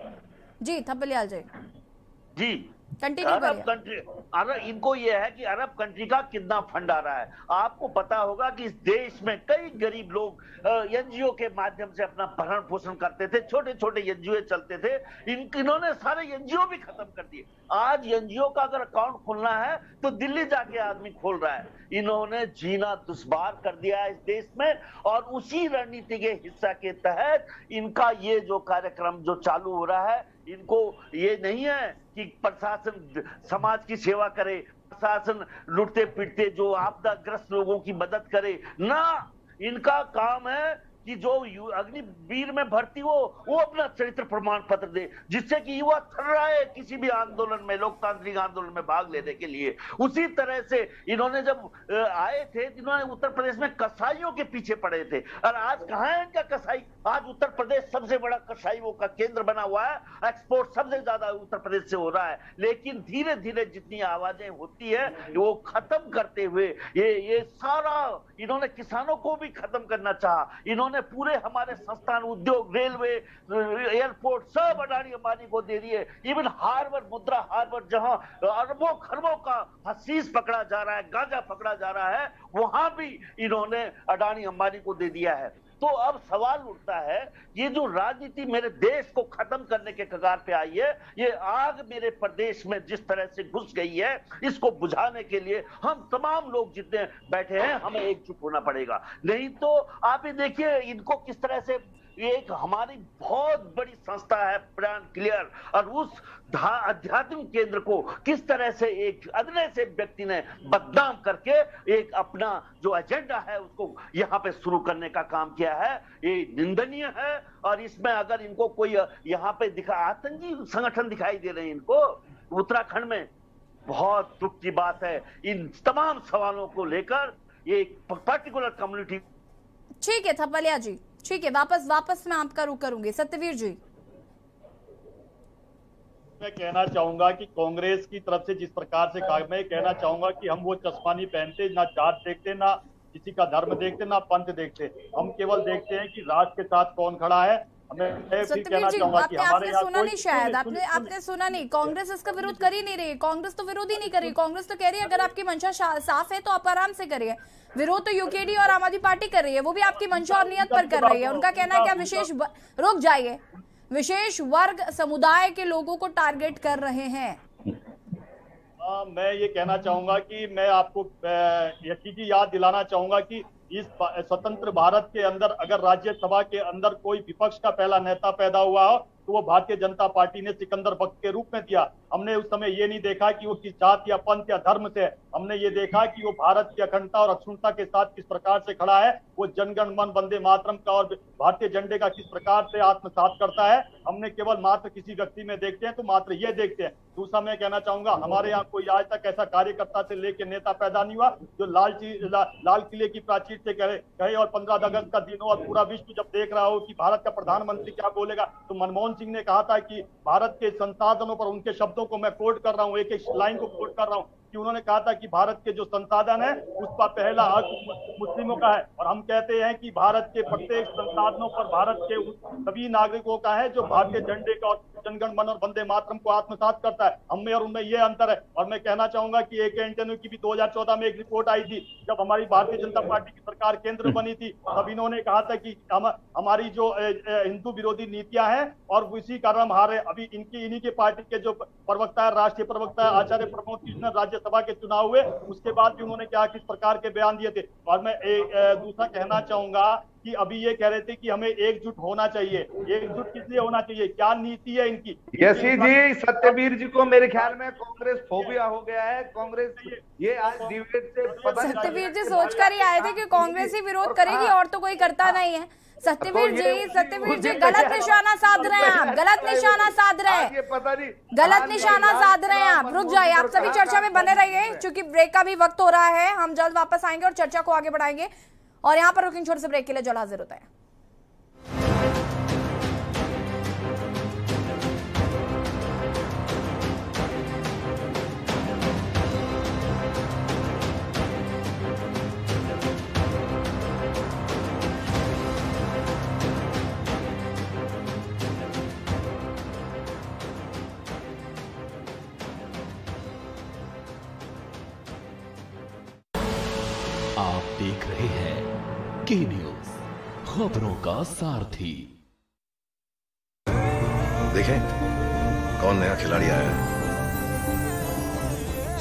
Speaker 1: जी थपलियाल जी
Speaker 8: अरब इनको ये है कि अरब कंट्री का कितना फंड आ रहा है। आपको पता होगा कि इस देश में कई गरीब लोग एनजीओ के माध्यम से अपना भरण पोषण करते थे, छोटे छोटे एनजीओ चलते थे, इन्होंने सारे एनजीओ भी खत्म कर दिए। आज एनजीओ का अगर अकाउंट खोलना है तो दिल्ली जाके आदमी खोल रहा है। इन्होंने जीना दुश्वार कर दिया है इस देश में, और उसी रणनीति के हिस्सा के तहत इनका ये जो कार्यक्रम जो चालू हो रहा है, इनको ये नहीं है कि प्रशासन समाज की सेवा करे, प्रशासन लुटते पिटते जो आपदाग्रस्त लोगों की मदद करे ना, इनका काम है कि जो अग्निवीर में भर्ती हो वो अपना चरित्र प्रमाण पत्र दे, जिससे कि युवा थर्राए किसी भी आंदोलन में, लोकतांत्रिक आंदोलन में भाग लेने के लिए। उसी तरह से इन्होंने जब आए थे, इन्होंने उत्तर प्रदेश में कसाईयों के पीछे पड़े थे, और आज कहाँ है इनका कसाई? आज उत्तर प्रदेश सबसे बड़ा कसाईयों का केंद्र बना हुआ है, एक्सपोर्ट सबसे ज्यादा उत्तर प्रदेश से हो रहा है। लेकिन धीरे धीरे जितनी आवाजें होती है वो खत्म करते हुए ये सारा इन्होंने किसानों को भी खत्म करना चाहा, इन्होंने पूरे हमारे संस्थान, उद्योग, रेलवे, एयरपोर्ट सब अडानी अंबानी को दे दिए। इवन हार्बर, मुद्रा हार्बर, जहां अरबों खरबों का हशीश पकड़ा जा रहा है, गांजा पकड़ा जा रहा है, वहां भी इन्होंने अडानी अंबानी को दे दिया है। तो अब सवाल उठता है, ये जो राजनीति मेरे देश को खत्म करने के कगार पे आई है, ये आग मेरे प्रदेश में जिस तरह से घुस गई है, इसको बुझाने के लिए हम तमाम लोग जितने बैठे हैं हमें एकजुट होना पड़ेगा। नहीं तो आप ये देखिए इनको किस तरह से, एक हमारी बहुत बड़ी संस्था है ब्रांड क्लियर, और उस आध्यात्मिक केंद्र को किस तरह से एक अदने से व्यक्ति ने बदनाम करके एक अपना जो एजेंडा है उसको यहाँ पे शुरू करने का काम किया है। ये निंदनीय है, और इसमें अगर इनको कोई यहाँ पे आतंकी संगठन दिखाई दे रहे हैं इनको उत्तराखंड में, बहुत दुख की बात है। इन तमाम सवालों को लेकर ये पर्टिकुलर कम्युनिटी।
Speaker 1: ठीक है थपलिया जी, ठीक है, वापस मैं आपका रुख करूंगी। सत्यवीर जी,
Speaker 6: मैं कहना चाहूंगा कि कांग्रेस की तरफ से जिस प्रकार से मैं कहना चाहूंगा कि हम वो चश्मा नहीं पहनते, ना जात देखते, ना किसी का धर्म देखते, ना पंथ देखते, हम केवल देखते हैं कि राष्ट्र के साथ कौन खड़ा है।
Speaker 1: सत्यवीर जी, आपने सुना नहीं, शायद आपने सुना नहीं, कांग्रेस इसका विरोध कर ही नहीं रही। कांग्रेस तो विरोध ही नहीं कर रही, कांग्रेस तो कह रही है अगर आपकी मंशा साफ है तो आप आराम से करिए। विरोध तो यूकेडी और आम आदमी पार्टी कर रही है, वो भी आपकी मंशा और नियत पर कर रही है। उनका कहना है कि आप रुक जाइए, विशेष वर्ग समुदाय के लोगों को टारगेट कर रहे हैं।
Speaker 6: मैं ये कहना चाहूंगा कि मैं आपको ये चीज याद दिलाना चाहूंगा कि इस स्वतंत्र भारत के अंदर अगर राज्यसभा के अंदर कोई विपक्ष का पहला नेता पैदा हुआ हो तो वो भारतीय जनता पार्टी ने सिकंदर बख्त के रूप में दिया। हमने उस समय ये नहीं देखा कि वो किस जात या पंथ या धर्म से, हमने ये देखा कि वो भारत की अखंडता और अक्षुण्णता के साथ किस प्रकार से खड़ा है, वो जनगण मन वंदे मातरम का और भारतीय झंडे का किस प्रकार से आत्मसात करता है। हमने केवल मात्र किसी व्यक्ति में देखते हैं तो मात्र ये देखते हैं। दूसरा मैं कहना चाहूंगा, हमारे यहाँ कोई आज तक ऐसा कार्यकर्ता से लेकर नेता पैदा नहीं हुआ जो लाल किले की प्राचीर से कहे और 15 अगस्त का दिन हो और पूरा विश्व जब देख रहा हो कि भारत का प्रधानमंत्री क्या बोलेगा। तो मनमोहन सिंह ने कहा था कि भारत के संसाधनों पर, उनके शब्दों को मैं कोट कर रहा हूँ, एक एक लाइन को कोट कर रहा हूँ, कि उन्होंने कहा था कि भारत के जो संसाधन है उसका पहला हक मुस्लिमों का है। और हम कहते हैं कि भारत के प्रत्येक संसाधनों पर भारत के सभी नागरिकों का है जो भारतीय झंडे का और जनगण मन और वंदे मातरम को आत्मसात करता है। हम में और उनमें ये अंतर है। और मैं कहना चाहूंगा कि AK एंटनी की भी 2014 में एक रिपोर्ट आई थी, जब हमारी भारतीय जनता पार्टी की सरकार केंद्र में बनी थी, तब इन्होंने कहा था कि हमारी जो हिंदू विरोधी नीतियां हैं और इसी कारण हारे। अभी इन्हीं के पार्टी के जो प्रवक्ता है, राष्ट्रीय प्रवक्ता है आचार्य प्रमोद कृष्ण, राज्यसभा के चुनाव हुए उसके बाद भी उन्होंने क्या किस प्रकार के बयान दिए थे। और मैं दूसरा कहना चाहूंगा कि अभी ये कह रहे थे कि हमें एकजुट होना चाहिए। एकजुट किस लिए होना चाहिए, क्या नीति है इनकी?
Speaker 4: यशी जी, सत्यवीर जी को मेरे ख्याल में कांग्रेस फोबिया हो गया है। कांग्रेस ये आज डिबेट से पता नहीं,
Speaker 1: सत्यवीर जी सोच कर ही आए थे कि कांग्रेस ही विरोध करेगी और तो कोई करता नहीं है। सत्यवीर जी गलत निशाना साध रहे हैं आप, गलत निशाना साध रहे हैं, गलत निशाना साध रहे हैं आप। रुक जाइए, आप सभी चर्चा में बने रहिए, क्योंकि ब्रेक का भी वक्त हो रहा है। हम जल्द वापस आएंगे और चर्चा को आगे बढ़ाएंगे। और यहाँ पर रुकेंगे छोटे से ब्रेक के लिए, जल्द हाजिर होता है।
Speaker 9: आप देख रहे हैं के न्यूज, खबरों का सारथी।
Speaker 10: देखें कौन नया खिलाड़ी आया है,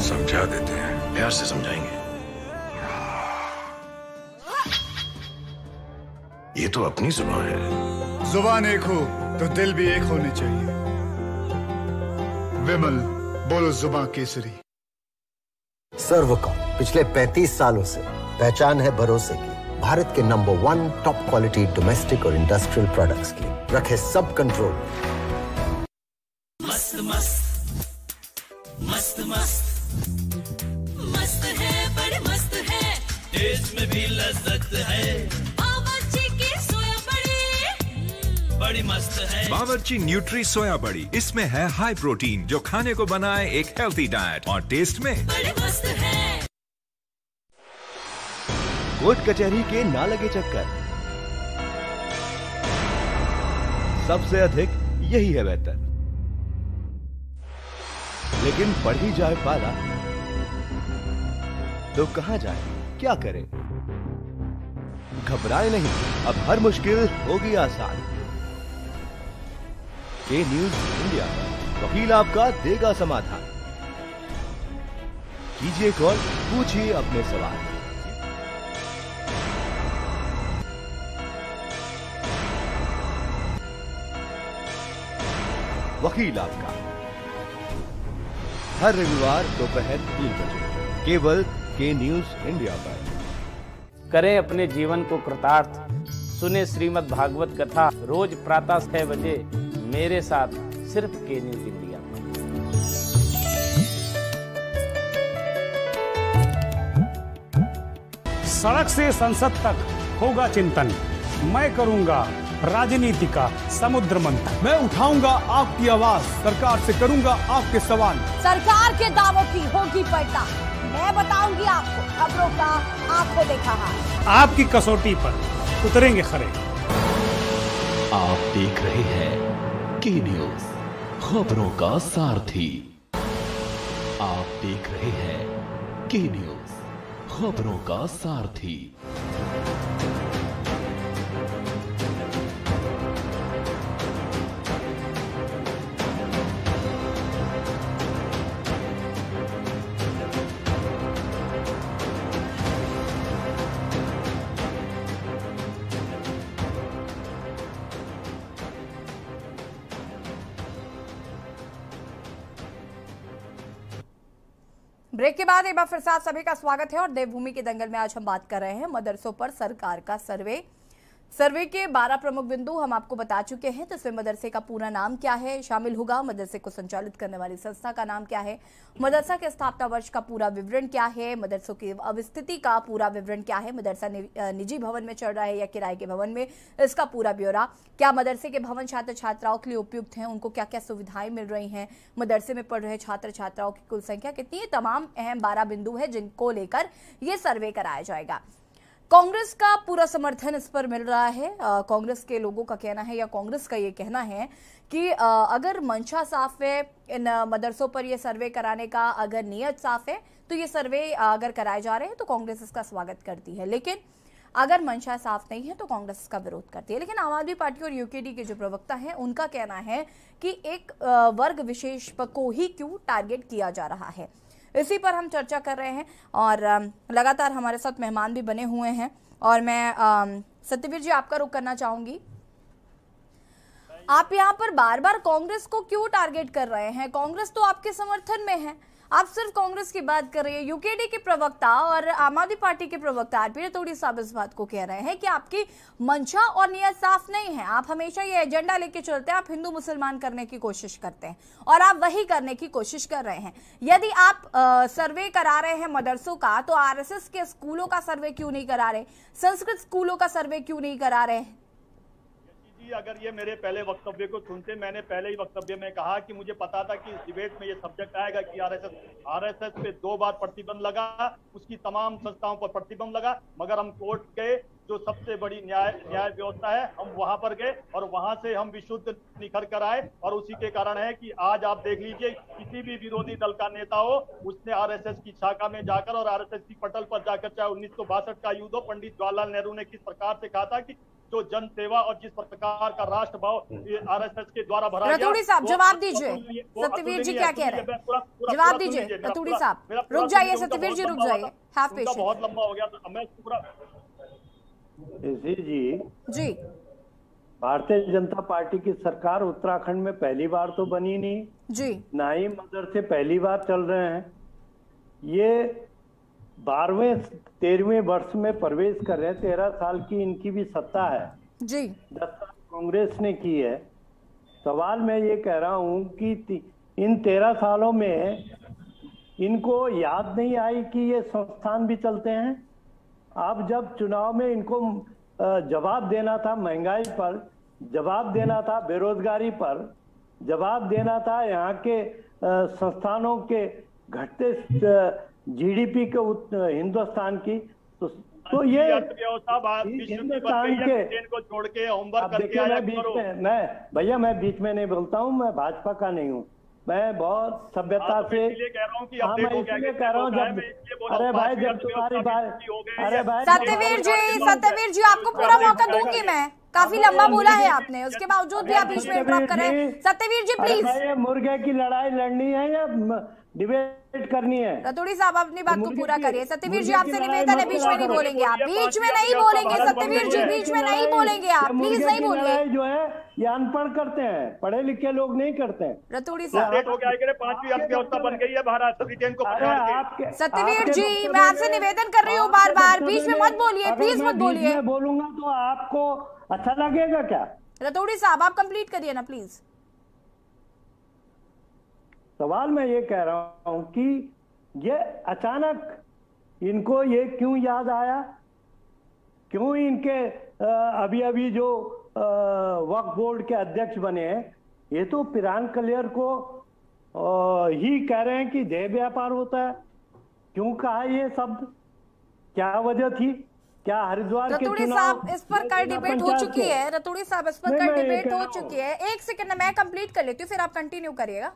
Speaker 10: समझा देते हैं, प्यार से समझाएंगे। ये तो अपनी जुबान है।
Speaker 11: जुबान एक हो तो दिल भी एक होने चाहिए। विमल, बोलो जुबान केसरी।
Speaker 12: सर्वकॉम पिछले 35 सालों से पहचान है भरोसे की, भारत के नंबर 1 टॉप क्वालिटी डोमेस्टिक और इंडस्ट्रियल प्रोडक्ट्स की। रखे सब कंट्रोल।
Speaker 13: मस्त मस्त मस्त मस्त मस्त है, बड़े मस्त है, टेस्ट में भी लज्जत है। बावर्ची की सोया बड़ी बड़ी मस्त है।
Speaker 14: बावर्ची न्यूट्री सोया बड़ी, इसमें है हाई प्रोटीन जो खाने को बनाए एक हेल्थी डाइट, और टेस्ट में
Speaker 13: बड़े मस्त है।
Speaker 15: कोर्ट कचहरी के ना लगे चक्कर, सबसे अधिक यही है बेहतर। लेकिन बढ़ ही जाए पाला तो कहां जाए, क्या करें? घबराए नहीं, अब हर मुश्किल होगी आसान। के न्यूज इंडिया पर वकील आपका देगा समाधान। कीजिए कॉल, पूछिए अपने सवाल। वकील आपका हर रविवार दोपहर 3 बजे केवल के न्यूज इंडिया पर।
Speaker 16: करें अपने जीवन को कृतार्थ, सुने श्रीमद् भागवत कथा रोज प्रातः 6 बजे मेरे साथ, सिर्फ के न्यूज इंडिया पर।
Speaker 17: सड़क से संसद तक होगा चिंतन, मैं करूंगा राजनीति का समुद्र मंथन। मैं उठाऊंगा आपकी आवाज, सरकार से करूंगा आपके सवाल।
Speaker 1: सरकार के दावों की होगी पलटा, मैं बताऊंगी आपको खबरों का आंखों देखा हाल।
Speaker 17: आपकी कसौटी पर उतरेंगे खरे।
Speaker 9: आप देख रहे हैं के न्यूज, खबरों का सारथी। आप देख रहे हैं के न्यूज, खबरों का सारथी।
Speaker 1: ब्रेक के बाद एक बार फिर से आप सभी का स्वागत है। और देवभूमि के दंगल में आज हम बात कर रहे हैं मदरसों पर सरकार का सर्वे के 12 प्रमुख बिंदु हम आपको बता चुके हैं। तो इसमें मदरसे का पूरा नाम क्या है शामिल होगा, मदरसे को संचालित करने वाली संस्था का नाम क्या है, मदरसा के स्थापना वर्ष का पूरा विवरण क्या है, मदरसों की अवस्थिति का पूरा विवरण क्या है, मदरसा निजी भवन में चल रहा है या किराए के भवन में, इसका पूरा ब्यौरा, क्या मदरसे के भवन छात्र छात्राओं के लिए उपयुक्त हैं, उनको क्या क्या सुविधाएं मिल रही हैं, मदरसे में पढ़ रहे छात्र छात्राओं की कुल संख्या कितनी है, तमाम अहम 12 बिंदु है जिनको लेकर ये सर्वे कराया जाएगा। कांग्रेस का पूरा समर्थन इस पर मिल रहा है। कांग्रेस के लोगों का कहना है या कांग्रेस का ये कहना है कि अगर मंशा साफ है इन मदरसों पर ये सर्वे कराने का, अगर नीयत साफ है तो ये सर्वे अगर कराए जा रहे हैं तो कांग्रेस इसका स्वागत करती है, लेकिन अगर मंशा साफ नहीं है तो कांग्रेस इसका विरोध करती है। लेकिन आम आदमी पार्टी और यूकेडी के जो प्रवक्ता हैं उनका कहना है कि एक वर्ग विशेष को ही क्यों टारगेट किया जा रहा है, इसी पर हम चर्चा कर रहे हैं। और लगातार हमारे साथ मेहमान भी बने हुए हैं और मैं सत्यवीर जी, आपका रुख करना चाहूंगी। आप यहाँ पर बार बार कांग्रेस को क्यों टारगेट कर रहे हैं? कांग्रेस तो आपके समर्थन में है, आप सिर्फ कांग्रेस की बात कर रही है। यूकेडी के प्रवक्ता और आम आदमी पार्टी के प्रवक्ता आरपी रतूड़ी साहब इस बात को कह रहे हैं कि आपकी मंशा और नियत साफ नहीं है। आप हमेशा ये एजेंडा लेके चलते हैं, आप हिंदू मुसलमान करने की कोशिश करते हैं और आप वही करने की कोशिश कर रहे हैं। यदि आप सर्वे करा रहे हैं मदरसों का, तो आरएसएस के स्कूलों का सर्वे क्यों नहीं करा रहे? संस्कृत स्कूलों का सर्वे क्यों नहीं करा रहे?
Speaker 6: अगर ये मेरे पहले वक्तव्य को सुनते, मैंने पहले ही वक्तव्य में कहा कि मुझे पता था कि इस डिबेट में ये सब्जेक्ट आएगा कि आरएसएस पे 2 बार प्रतिबंध लगा, उसकी तमाम संस्थाओं पर प्रतिबंध लगा, मगर हम कोर्ट गए, जो सबसे बड़ी न्याय व्यवस्था है, हम वहां पर गए और वहां से हम विशुद्ध निखर कर आए। और उसी के कारण है कि आज आप देख लीजिए, किसी भी विरोधी दल का नेता हो, उसने आरएसएस की शाखा में जाकर और आरएसएस की पटल पर जाकर, चाहे 1962 का युद्ध हो, पंडित जवाहरलाल नेहरू ने किस प्रकार से कहा था कि जो जन सेवा और जिस प्रकार का राष्ट्र भाव आरएसएस के द्वारा भरा गया।
Speaker 1: रतूड़ी साहब जवाब दीजिए, सत्यवीर जी क्या कह रहे हैं? जवाब दीजिए रतूड़ी साहब। रुक जाइए सत्यवीर जी, रुक जाइए, हैव पेशेंस।
Speaker 6: बहुत लंबा हो गया तो मैं पूरा
Speaker 7: जी भारतीय जनता पार्टी की सरकार उत्तराखंड में पहली बार तो बनी नहीं
Speaker 1: जी,
Speaker 7: ना ही मदरसे पहली बार चल रहे हैं। ये 12वें 13वें वर्ष में प्रवेश कर रहे हैं। 13 साल की इनकी भी सत्ता है
Speaker 1: जी,
Speaker 7: 10 साल कांग्रेस ने की है। सवाल मैं ये कह रहा हूँ कि इन 13 सालों में इनको याद नहीं आई कि ये संस्थान भी चलते हैं। अब जब चुनाव में इनको जवाब देना था महंगाई पर, जवाब देना था बेरोजगारी पर, जवाब देना था यहाँ के संस्थानों के घटते जीडीपी के हिंदुस्तान की, तो ये हिंदुस्तान के
Speaker 6: को छोड़ के होमवर्क करके
Speaker 7: मैं बीच में नहीं बोलता हूँ, मैं भाजपा का नहीं हूँ, मैं बहुत सभ्यता से मैं इसलिए कह रहा हूँ जब अरे भाई जब तुम्हारी बात अरे भाई
Speaker 1: सत्यवीर जी आपको पूरा मौका दूंगी मैं। काफी लंबा बोला है आपने, उसके बावजूद भी आप बीच में इंटरप्ट कर रहे हैं। सत्यवीर जी प्लीज।
Speaker 7: मुर्गे की लड़ाई लड़नी है या डिबेट करनी है?
Speaker 1: रतूड़ी साहब अपनी बात को पूरा करिए। सत्यवीर जी आपसे निवेदन है, बीच में नहीं बोलेंगे आप, बीच में नहीं बोलेंगे सत्यवीर जी, बीच में नहीं बोलेंगे आप, प्लीज नहीं बोलिए।
Speaker 7: जो है ये अनपढ़ करते हैं, पढ़े लिखे लोग नहीं करते हैं।
Speaker 1: रतूड़ी साहब
Speaker 6: 5वीं अर्थव्यवस्था बन गई है भारत, ब्रिटेन को
Speaker 1: सत्यवीर जी मैं आपसे निवेदन कर रही हूँ बार बार, बीच में मत बोलिए, प्लीज मत बोलिए।
Speaker 7: बोलूंगा तो आपको अच्छा लगेगा क्या?
Speaker 1: रतूड़ी साहब आप कंप्लीट करिए ना प्लीज।
Speaker 7: सवाल मैं ये कह रहा हूं कि ये अचानक इनको ये क्यों याद आया, क्यों इनके अभी जो वक्फ बोर्ड के अध्यक्ष बने हैं, ये तो पिरान कलियर को ही कह रहे हैं कि देह व्यापार होता है। क्यों कहा ये शब्द, क्या वजह थी? क्या हरिद्वार के
Speaker 1: रतूड़ी साहब इस पर कल डिबेट हो चुकी है, रतूड़ी साहब इस पर कल डिबेट हो चुकी है। एक सेकंड मैं कंप्लीट कर लेती हूँ, फिर आप कंटिन्यू करिएगा।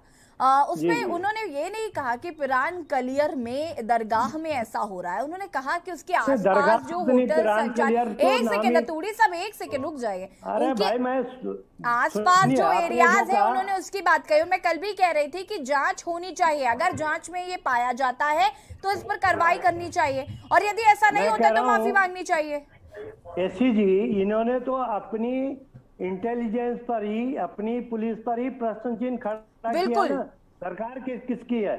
Speaker 1: उसमें उन्होंने ये नहीं कहा कि पिरान कलियर में दरगाह में ऐसा हो रहा है, उन्होंने कहा कि उसके आसपास जो होटल संचालित, एक सेकंड रतूड़ी साहब एक सेकंड रुक जाइए, आसपास जो एरियाज है उन्होंने उसकी बात कही। मैं कल भी कह रही थी कि जांच होनी चाहिए, अगर जांच में ये पाया जाता है तो इस पर कार्रवाई करनी चाहिए, और यदि ऐसा नहीं होता तो माफी मांगनी चाहिए।
Speaker 7: एसी जी इन्होंने तो अपनी इंटेलिजेंस पर ही, अपनी पुलिस पर ही प्रश्न चिन्ह खड़ा किया ना। सरकार किसकी है?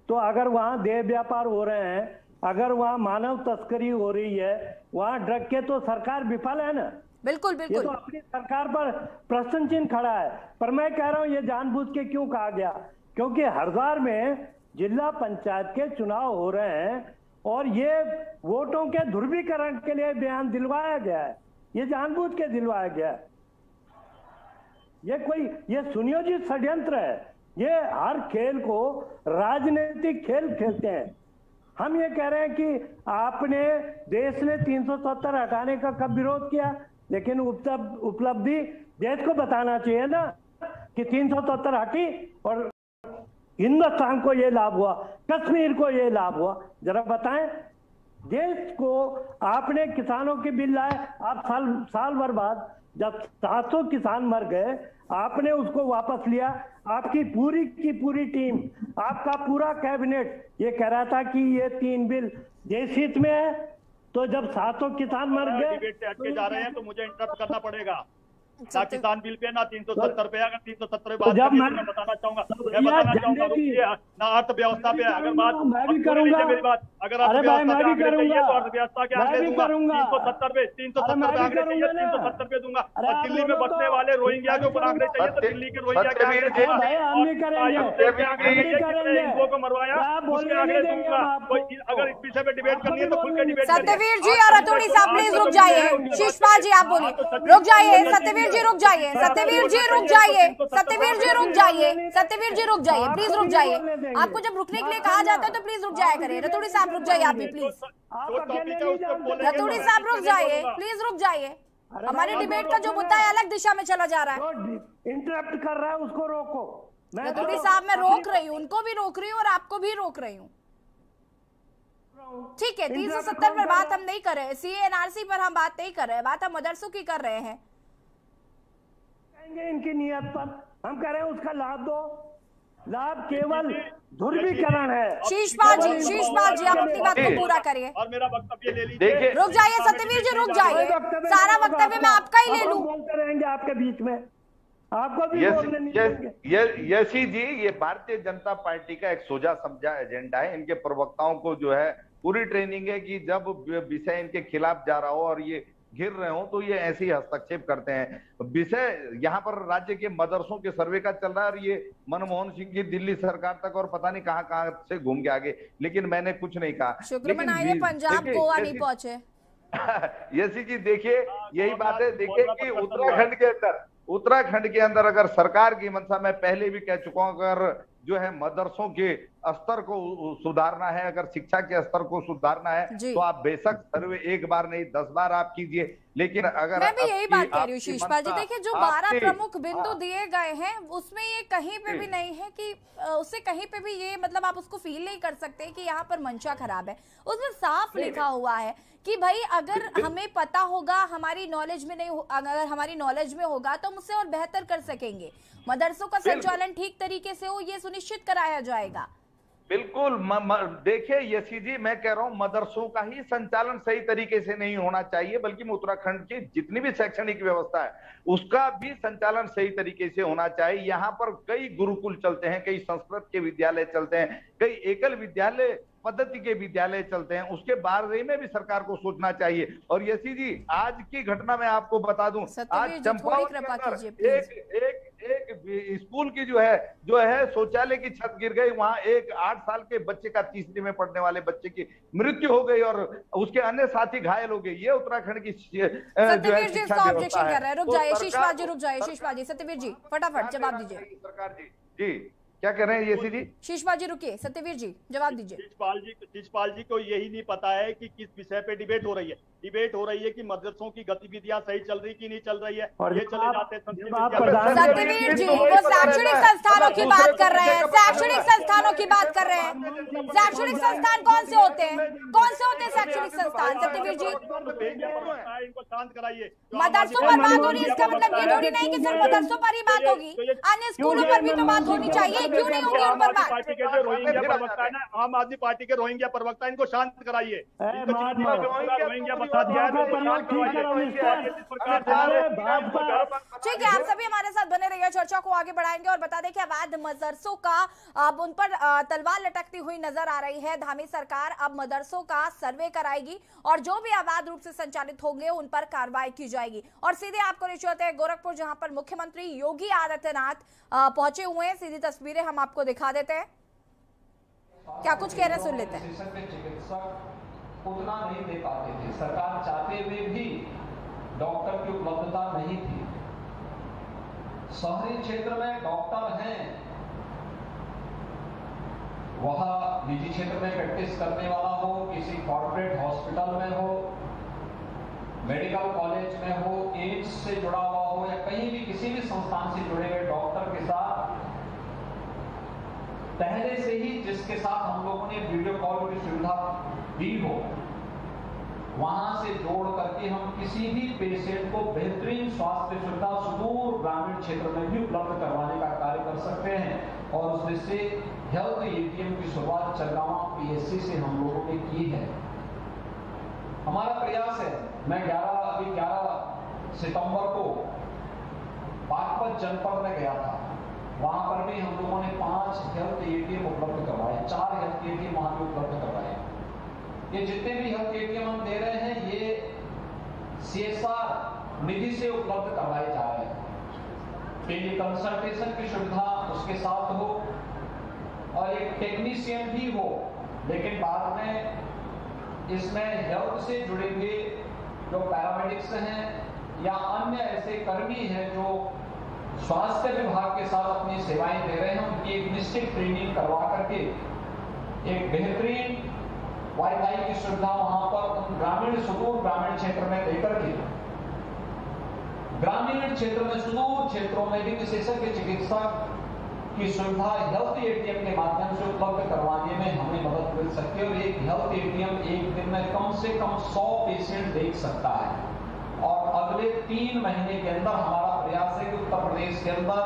Speaker 7: तो अगर वहाँ देह व्यापार हो रहे हैं, अगर वहाँ मानव तस्करी हो रही है, वहाँ ड्रग के, तो सरकार विफल है ना।
Speaker 1: बिल्कुल बिल्कुल,
Speaker 7: ये तो अपनी सरकार पर प्रश्न चिन्ह खड़ा है। पर मैं कह रहा हूँ ये जानबूझ के क्यों कहा गया, क्योंकि हरिद्वार में जिला पंचायत के चुनाव हो रहे हैं और ये वोटों के ध्रुवीकरण के लिए बयान दिलवाया गया है, ये जानबूझ के दिलवाया गया है। ये सुनियोजित षड्यंत्र है। ये हर खेल को राजनीतिक खेल खेलते हैं। हम ये कह रहे हैं कि आपने देश ने 370 हटाने का कब विरोध किया, लेकिन उपलब्धि देश को बताना चाहिए ना कि 370 हटी और हिंदुस्तान को ये लाभ हुआ, कश्मीर को ये लाभ हुआ, जरा बताएं। देश को आपने किसानों के बिल लाए, आप साल भर बाद जब 700 किसान मर गए, आपने उसको वापस लिया। आपकी पूरी की पूरी टीम, आपका पूरा कैबिनेट ये कह रहा था कि ये 3 बिल देश हित में है, तो जब 700 किसान मर गए,
Speaker 6: डिबेट से हटके जा रहे हैं तो मुझे इंटरप्ट करना पड़ेगा। ना किसान बिल पे, ना 370 पे। अगर 370 पे बात मैं बताना चाहूंगा, ना अर्थव्यवस्था पे। अगर बात मेरी बात, अगर अर्थव्यवस्था पे आंकड़े चाहिए तो अर्थव्यवस्था के आंकड़े दूंगा। 370 पे 370 पे आंकड़े चाहिए, 370 पे दूंगा। और दिल्ली में बसने वाले रोहिंग्या के ऊपर आंकड़े चाहिए तो दिल्ली के रोहिंग्या के आंकड़े को मरवाया उसके आंकड़े दूंगा। अगर इस विषय पे डिबेट करनी है तो खुल के डिबेट।
Speaker 1: सत्यवीर जी और रतोड़ी साहब प्लीज रुक जाइए। शीशपाल जी आप बोलिए, रुक जाइए। सत्यवीर जी रुक जाइए, सत्यवीर जी रुक जाइए, सत्यवीर जी रुक जाइए, सत्यवीर जी रुक जाइए, प्लीज रुक जाइए। आपको जब रुकने के लिए कहा जाता है तो प्लीज रुक जाया करें। रतोड़ी साहब रुक जाइए आप भी प्लीज। रतोड़ी साहब रुक जाइए, प्लीज रुक जाइए। हमारे डिबेट का जो मुद्दा है अलग दिशा में चला जा रहा है।
Speaker 7: इंटरप्ट कर रहा है उसको रोको।
Speaker 1: रतोड़ी साहब मैं रोक रही हूँ, उनको भी रोक रही हूँ और आपको भी रोक रही हूँ। ठीक है, 370 पर बात हम नहीं कर रहे हैं, CA/NRC पर हम बात नहीं कर रहे हैं, बात हम मदरसों की कर रहे हैं।
Speaker 7: इनकी नियत पर हम कह रहे हैं उसका लाभ दो। लाभ केवल ध्रुवीकरण है।
Speaker 1: शीशपाल जी आप अपनी बात को पूरा करिए
Speaker 6: और मेरा वक्तव्य ले लीजिए।
Speaker 1: रुक जाइए सत्यवीर जी, रुक जाइए। सारा वक्तव्य मैं आपका ही ले लूं।
Speaker 7: बोलते रहेंगे आपके बीच में, आपको भी
Speaker 4: यशी जी, ये भारतीय जनता पार्टी का एक सोचा समझा एजेंडा है। इनके प्रवक्ताओं को जो है पूरी ट्रेनिंग है कि जब विषय इनके खिलाफ जा रहा हो और ये घिर रहे हो तो ये ऐसे ही हस्तक्षेप करते हैं। विषय यहाँ पर राज्य के मदरसों के सर्वे का चल रहा है और ये मनमोहन सिंह की दिल्ली सरकार तक और पता नहीं कहाँ से घूम के आगे, लेकिन मैंने कुछ नहीं कहा।
Speaker 1: शुक्र मनाइए पंजाब गोवा नहीं पहुंचे।
Speaker 4: यशी जी देखिए, यही बात है। देखिए कि उत्तराखंड के अंदर अगर सरकार की मंशा, मैं पहले भी कह चुका हूं, अगर जो है मदरसों के स्तर को सुधारना है, अगर शिक्षा के स्तर को सुधारना है तो आप बेशक सर्वे एक बार नहीं 10 बार आप कीजिए, लेकिन अगर
Speaker 1: मैं भी यही बात कह रही हूँ शीशपाल जी। देखिए जो 12 प्रमुख बिंदु दिए गए हैं उसमें ये कहीं पे भी नहीं है कि उससे कहीं पे भी ये मतलब आप उसको फील नहीं कर सकते कि यहाँ पर मंशा खराब है। उसमें साफ लिखा हुआ है कि भाई अगर हमें पता होगा, हमारी नॉलेज में नहीं, अगर हमारी नॉलेज में होगा तो हम उससे और बेहतर कर सकेंगे। मदरसों का संचालन ठीक तरीके से हो ये सुनिश्चित कराया जाएगा।
Speaker 4: बिल्कुल। देखिए यशी जी, मैं कह रहा हूं मदरसों का ही संचालन सही तरीके से नहीं होना चाहिए, बल्कि उत्तराखंड की जितनी भी शैक्षणिक व्यवस्था है उसका भी संचालन सही तरीके से होना चाहिए। यहाँ पर कई गुरुकुल चलते हैं, कई संस्कृत के विद्यालय चलते हैं, कई एकल विद्यालय पद्धति के विद्यालय चलते हैं, उसके बारे में भी सरकार को सोचना चाहिए। और यशी जी, आज की घटना मैं आपको बता दूं, आज चंपावत के अंदर एक स्कूल की जो है शौचालय की छत गिर गई। वहां एक 8 साल के बच्चे का, तीसरी में पढ़ने वाले बच्चे की मृत्यु हो गई और उसके अन्य साथी घायल हो गए। ये उत्तराखंड की
Speaker 1: सत्यवीर जी इसका ऑब्जेक्शन कर रहे हैं। रुक जाइए शीशपाल जी, रुक जाइए शीशपाल जी। सत्यवीर जी फटाफट जवाब दीजिए।
Speaker 4: सरकार जी क्या कह रहे हैं यशी जी?
Speaker 1: शीशपाल जी रुकिए, सत्यवीर जी जवाब दीजिए।
Speaker 6: शीशपाल जी को यही नहीं पता है कि किस विषय पे डिबेट हो रही है। डिबेट हो रही है कि मदरसों की गतिविधियां सही चल रही कि नहीं चल रही है। ये चले जाते हैं
Speaker 1: सत्यवीर जी, वो शैक्षणिक संस्थानों की बात कर रहे हैं, शैक्षणिक संस्थानों की बात कर रहे हैं। शैक्षणिक संस्थान कौन से होते हैं, कौन से होते हैं शैक्षणिक संस्थान? सत्यवीर जी
Speaker 6: इनको शांत कराइए।
Speaker 1: मदरसों पर बात हो रही है, इसका मतलब ये थोड़ी नहीं कि सिर्फ मदरसों पर ही बात होगी, अन्य स्कूलों पर भी तो बात होनी चाहिए। क्यों नहीं होगी उन पर बात?
Speaker 6: पार्टी के जो रोहिंग्या प्रवक्ता है ना, आम आदमी पार्टी के रोहिंग्या प्रवक्ता, इनको शांत कराइए। रोहिंग्या बता दिया।
Speaker 1: ठीक है, आप सभी हमारे साथ बने रहिए, चर्चा को आगे बढ़ाएंगे और बता दें कि अवैध मदरसों का अब उन पर तलवार लटकती हुई नजर आ रही है। धामी सरकार अब मदरसों का सर्वे कराएगी और जो भी अवैध रूप से संचालित होंगे उन पर कार्रवाई की जाएगी। और सीधे आपको ले चलते हैं गोरखपुर, जहां पर मुख्यमंत्री योगी आदित्यनाथ पहुंचे हुए हैं। सीधी तस्वीरें हम आपको दिखा देते हैं, क्या कुछ कह रहे हैं सुन लेते हैं।
Speaker 18: चिकित्सक उतना नहीं दे पाते थे, सरकार चाहते हुए भी डॉक्टर की उपलब्धता नहीं थी। शहरी क्षेत्र में डॉक्टर हैं, वह निजी क्षेत्र में प्रैक्टिस करने वाला हो, किसी कॉर्पोरेट हॉस्पिटल में हो, मेडिकल कॉलेज में हो, एम्स से जुड़ा हुआ हो या कहीं भी किसी भी संस्थान से जुड़े हुए डॉक्टर के साथ पहले से ही जिसके साथ हम लोगों ने वीडियो कॉल की सुविधा दी हो, वहां से जोड़ करके हम किसी भी पेशेंट को बेहतरीन स्वास्थ्य सुविधा सुदूर ग्रामीण क्षेत्र में भी उपलब्ध करवाने का कार्य कर सकते हैं। और उसमें से हेल्थ एटीएम की शुरुआत चंगावा PSC से हम लोगों ने की है। हमारा प्रयास है, मैं 11 सितंबर को बागपत जनपद में गया था, वहां पर भी हम लोगों ने 5 हेल्थ एटीएम उपलब्ध करवाए, 4 हेल्थ एटीएम वहां पे उपलब्ध करवाए। ये जितने भी हेल्थ एटीएम हम दे रहे हैं ये CSR निधि से उपलब्ध करवाए जा रहे हैं। टेली कंसल्टेशन की सुविधा उसके साथ हो और एक टेक्नीशियन भी हो, लेकिन बाद में इसमें हेल्थ से जुड़े हुए जो पैरामेडिक्स हैं या अन्य ऐसे कर्मी हैं जो स्वास्थ्य विभाग के साथ अपनी सेवाएं दे रहे हैं, उनकी एक निश्चित ट्रेनिंग करवा करके एक बेहतरीन वाईफाई की सुविधा वहां पर उन ग्रामीण सुदूर ग्रामीण क्षेत्र में देकर के ग्रामीण क्षेत्र में सुदूर क्षेत्रों में भी विशेषज्ञ चिकित्सक की सुविधा हेल्थ एटीएम के माध्यम से उपलब्ध करवाने में हमें मदद मिल सकती है। और एक हेल्थ एटीएम एक दिन में कम से कम 100 पेशेंट देख सकता है। और अगले 3 महीने के अंदर हमारा प्रयास है कि उत्तर प्रदेश के अंदर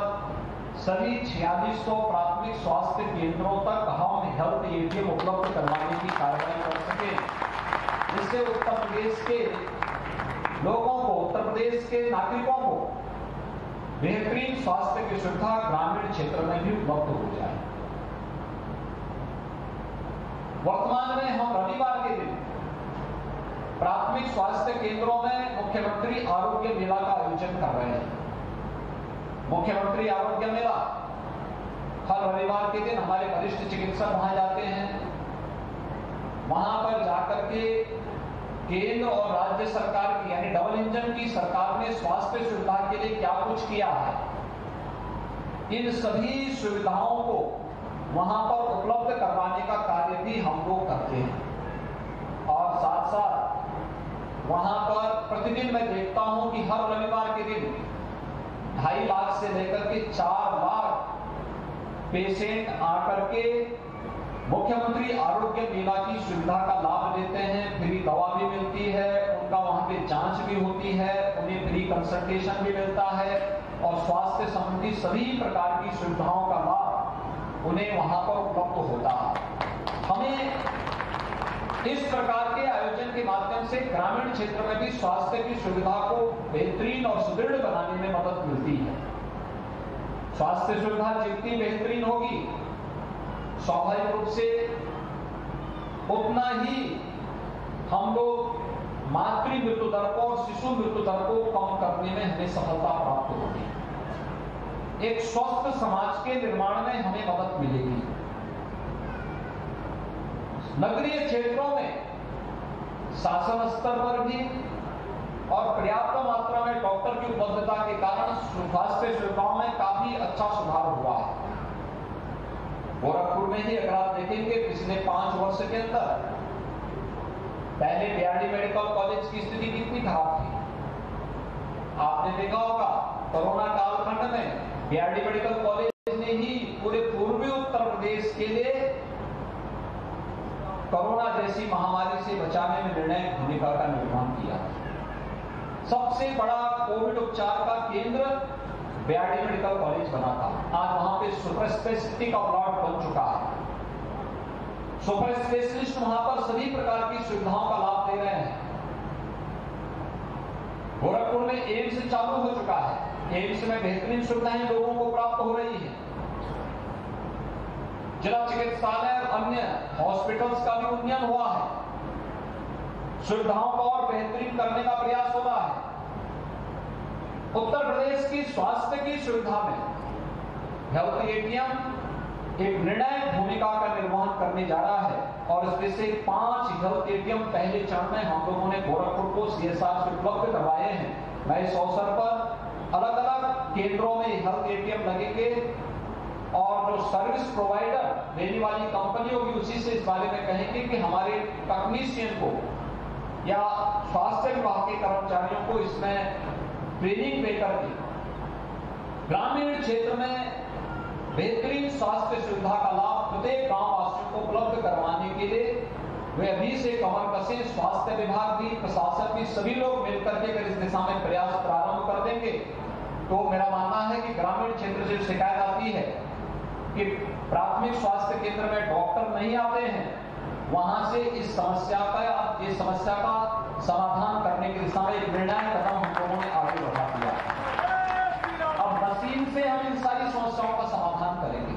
Speaker 18: सभी 4600 प्राथमिक स्वास्थ्य केंद्रों तक हम हेल्थ एटीएम उपलब्ध करवाने की कार्रवाई कर सके, जिससे उत्तर प्रदेश के लोगों को, उत्तर प्रदेश के नागरिकों को बेहतरीन स्वास्थ्य की सुविधा ग्रामीण क्षेत्र में भी उपलब्ध हो जाए। वर्तमान में हम रविवार के दिन प्राथमिक स्वास्थ्य केंद्रों में मुख्यमंत्री आरोग्य मेला का आयोजन कर रहे हैं। मुख्यमंत्री आरोग्य मेला हर रविवार के दिन हमारे वरिष्ठ चिकित्सक वहां जाते हैं। वहां पर जाकर के केंद्र और राज्य सरकार की यानी डबल इंजन की सरकार ने स्वास्थ्य सुविधा के लिए क्या कुछ किया है, इन सभी सुविधाओं को वहां पर उपलब्ध करवाने का कार्य भी हम लोग करते हैं। और साथ साथ वहां पर प्रतिदिन मैं देखता हूं कि हर रविवार के दिन 2.5 लाख से लेकर के 4 लाख पेशेंट आकर के मुख्यमंत्री आरोग्य मेला की सुविधा का लाभ लेते हैं। फ्री दवा भी मिलती है, उनका वहां पे जांच भी होती है, उन्हें फ्री कंसल्टेशन भी मिलता है और स्वास्थ्य संबंधी सभी प्रकार की सुविधाओं का लाभ उन्हें वहां पर उपलब्ध होता है। हमें इस प्रकार के आयोजन के माध्यम से ग्रामीण क्षेत्र में भी स्वास्थ्य की सुविधा को बेहतरीन और सुदृढ़ बनाने में मदद मिलती है। स्वास्थ्य सुविधा जितनी बेहतरीन होगी, स्वाभाविक रूप से उतना ही हम लोग मातृ मृत्यु दर को और शिशु मृत्यु दर को कम करने में हमें सफलता प्राप्त होगी। एक स्वस्थ समाज के निर्माण में हमें मदद मिलेगी। नगरीय क्षेत्रों में शासन स्तर पर भी और पर्याप्त मात्रा में डॉक्टर की उपलब्धता के कारण स्वास्थ्य सुविधाओं में काफी अच्छा सुधार हुआ है। गोरखपुर में ही अगर आप देखेंगे पिछले 5 वर्ष के अंदर, पहले बीआरडी मेडिकल कॉलेज की स्थिति कितनी खराब थी। आपने देखा होगा कोरोना कालखंड में बीआरडी मेडिकल कॉलेज ने ही पूरे पूर्वी उत्तर प्रदेश के लिए कोरोना जैसी महामारी से बचाने में निर्णायक भूमिका का निर्माण किया। सबसे बड़ा कोविड उपचार का केंद्र बीआरडी मेडिकल कॉलेज बना था। आज वहां पे सुपर स्पेशलिटी का प्लॉट बन चुका है। सुपर स्पेशलिस्ट वहां पर सभी प्रकार की सुविधाओं का लाभ दे रहे हैं। गोरखपुर में एम्स चालू हो चुका है। एम्स में बेहतरीन सुविधाएं लोगों को प्राप्त हो रही है। जिला चिकित्सालय और अन्य हॉस्पिटल्स का भी उन्नयन हुआ है। सुविधाओं को और बेहतरीन करने का प्रयास हो रहा है। उत्तर प्रदेश की स्वास्थ्य की सुविधा में हेल्थ एटीएम एक निर्णायक भूमिका का निर्वहन करने जा रहा है और इसमें से 5 हेल्थ एटीएम पहले चरण में हम लोगों ने गोरखपुर को CSR से उपलब्ध करवाए हैं। मैं इस अवसर पर अलग अलग केंद्रों में हेल्थ एटीएम लगेंगे और जो सर्विस प्रोवाइडर देने वाली कंपनी होगी उसी से इस बारे में कहेंगे कि हमारे टेक्नीशियन को या स्वास्थ्य विभाग के कर्मचारियों को इसमें ट्रेनिंग देकर के ग्रामीण क्षेत्र में बेहतरीन स्वास्थ्य सुविधा का लाभ प्रत्येक गांव वासियों को उपलब्ध करवाने के लिए वे अभी से कमर कसे। स्वास्थ्य विभाग भी, प्रशासन भी, सभी लोग मिलकर के अगर इस दिशा में प्रयास प्रारंभ कर देंगे तो मेरा मानना है कि ग्रामीण क्षेत्र से शिकायत आती है कि प्राथमिक स्वास्थ्य केंद्र में डॉक्टर नहीं आते हैं वहां से इस समस्या का समाधान करने की दिशा में एक निर्णायक कदम हम लोगों ने आगे बढ़ा दिया। अब मशीन से हम इन सारी समस्याओं का समाधान करेंगे।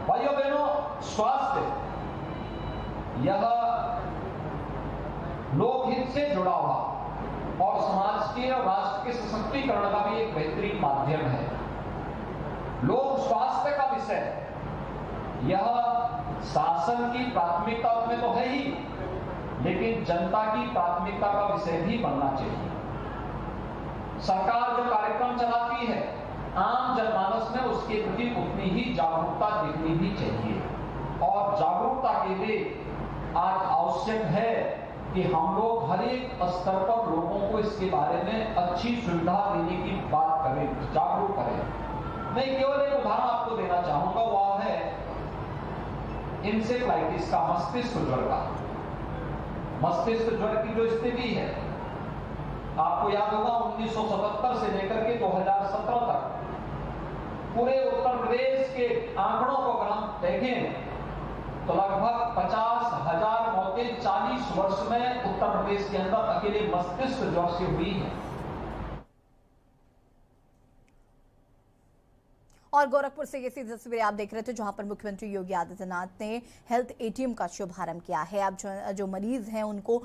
Speaker 18: भाइयों बहनों, स्वास्थ्य यह लोकहित से जुड़ा हुआ और समाज के और राष्ट्र के सशक्तिकरण का भी एक बेहतरीन माध्यम है। लोक स्वास्थ्य का विषय यह शासन की प्राथमिकता में तो है ही, लेकिन जनता की प्राथमिकता का विषय भी बनना चाहिए। सरकार जो कार्यक्रम चलाती है, आम जनमानस में उसके प्रति उतनी ही जागरूकता दिखनी भी चाहिए। और जागरूकता के लिए आज आवश्यक है कि हम लोग हर एक स्तर पर लोगों को इसके बारे में अच्छी सुविधा देने की बात करें, जागरूक करें। मैं केवल एक उदाहरण आपको देना चाहूंगा, वह है इंसेफ्लाइटिस का, मस्तिष्क ज्वर का। मस्तिष्क ज्वर की जो स्थिति है, आपको याद होगा 1977 से लेकर के 2017 तक पूरे उत्तर प्रदेश के आंकड़ों को अगर हम देखें तो लगभग 50,000 मौतें 40 वर्ष में उत्तर प्रदेश के अंदर अकेले मस्तिष्क ज्वर से हुई है।
Speaker 1: और गोरखपुर से ये सीधी तस्वीरें आप देख रहे थे, जहां पर मुख्यमंत्री योगी आदित्यनाथ ने हेल्थ एटीएम का शुभारंभ किया है। अब जो मरीज हैं उनको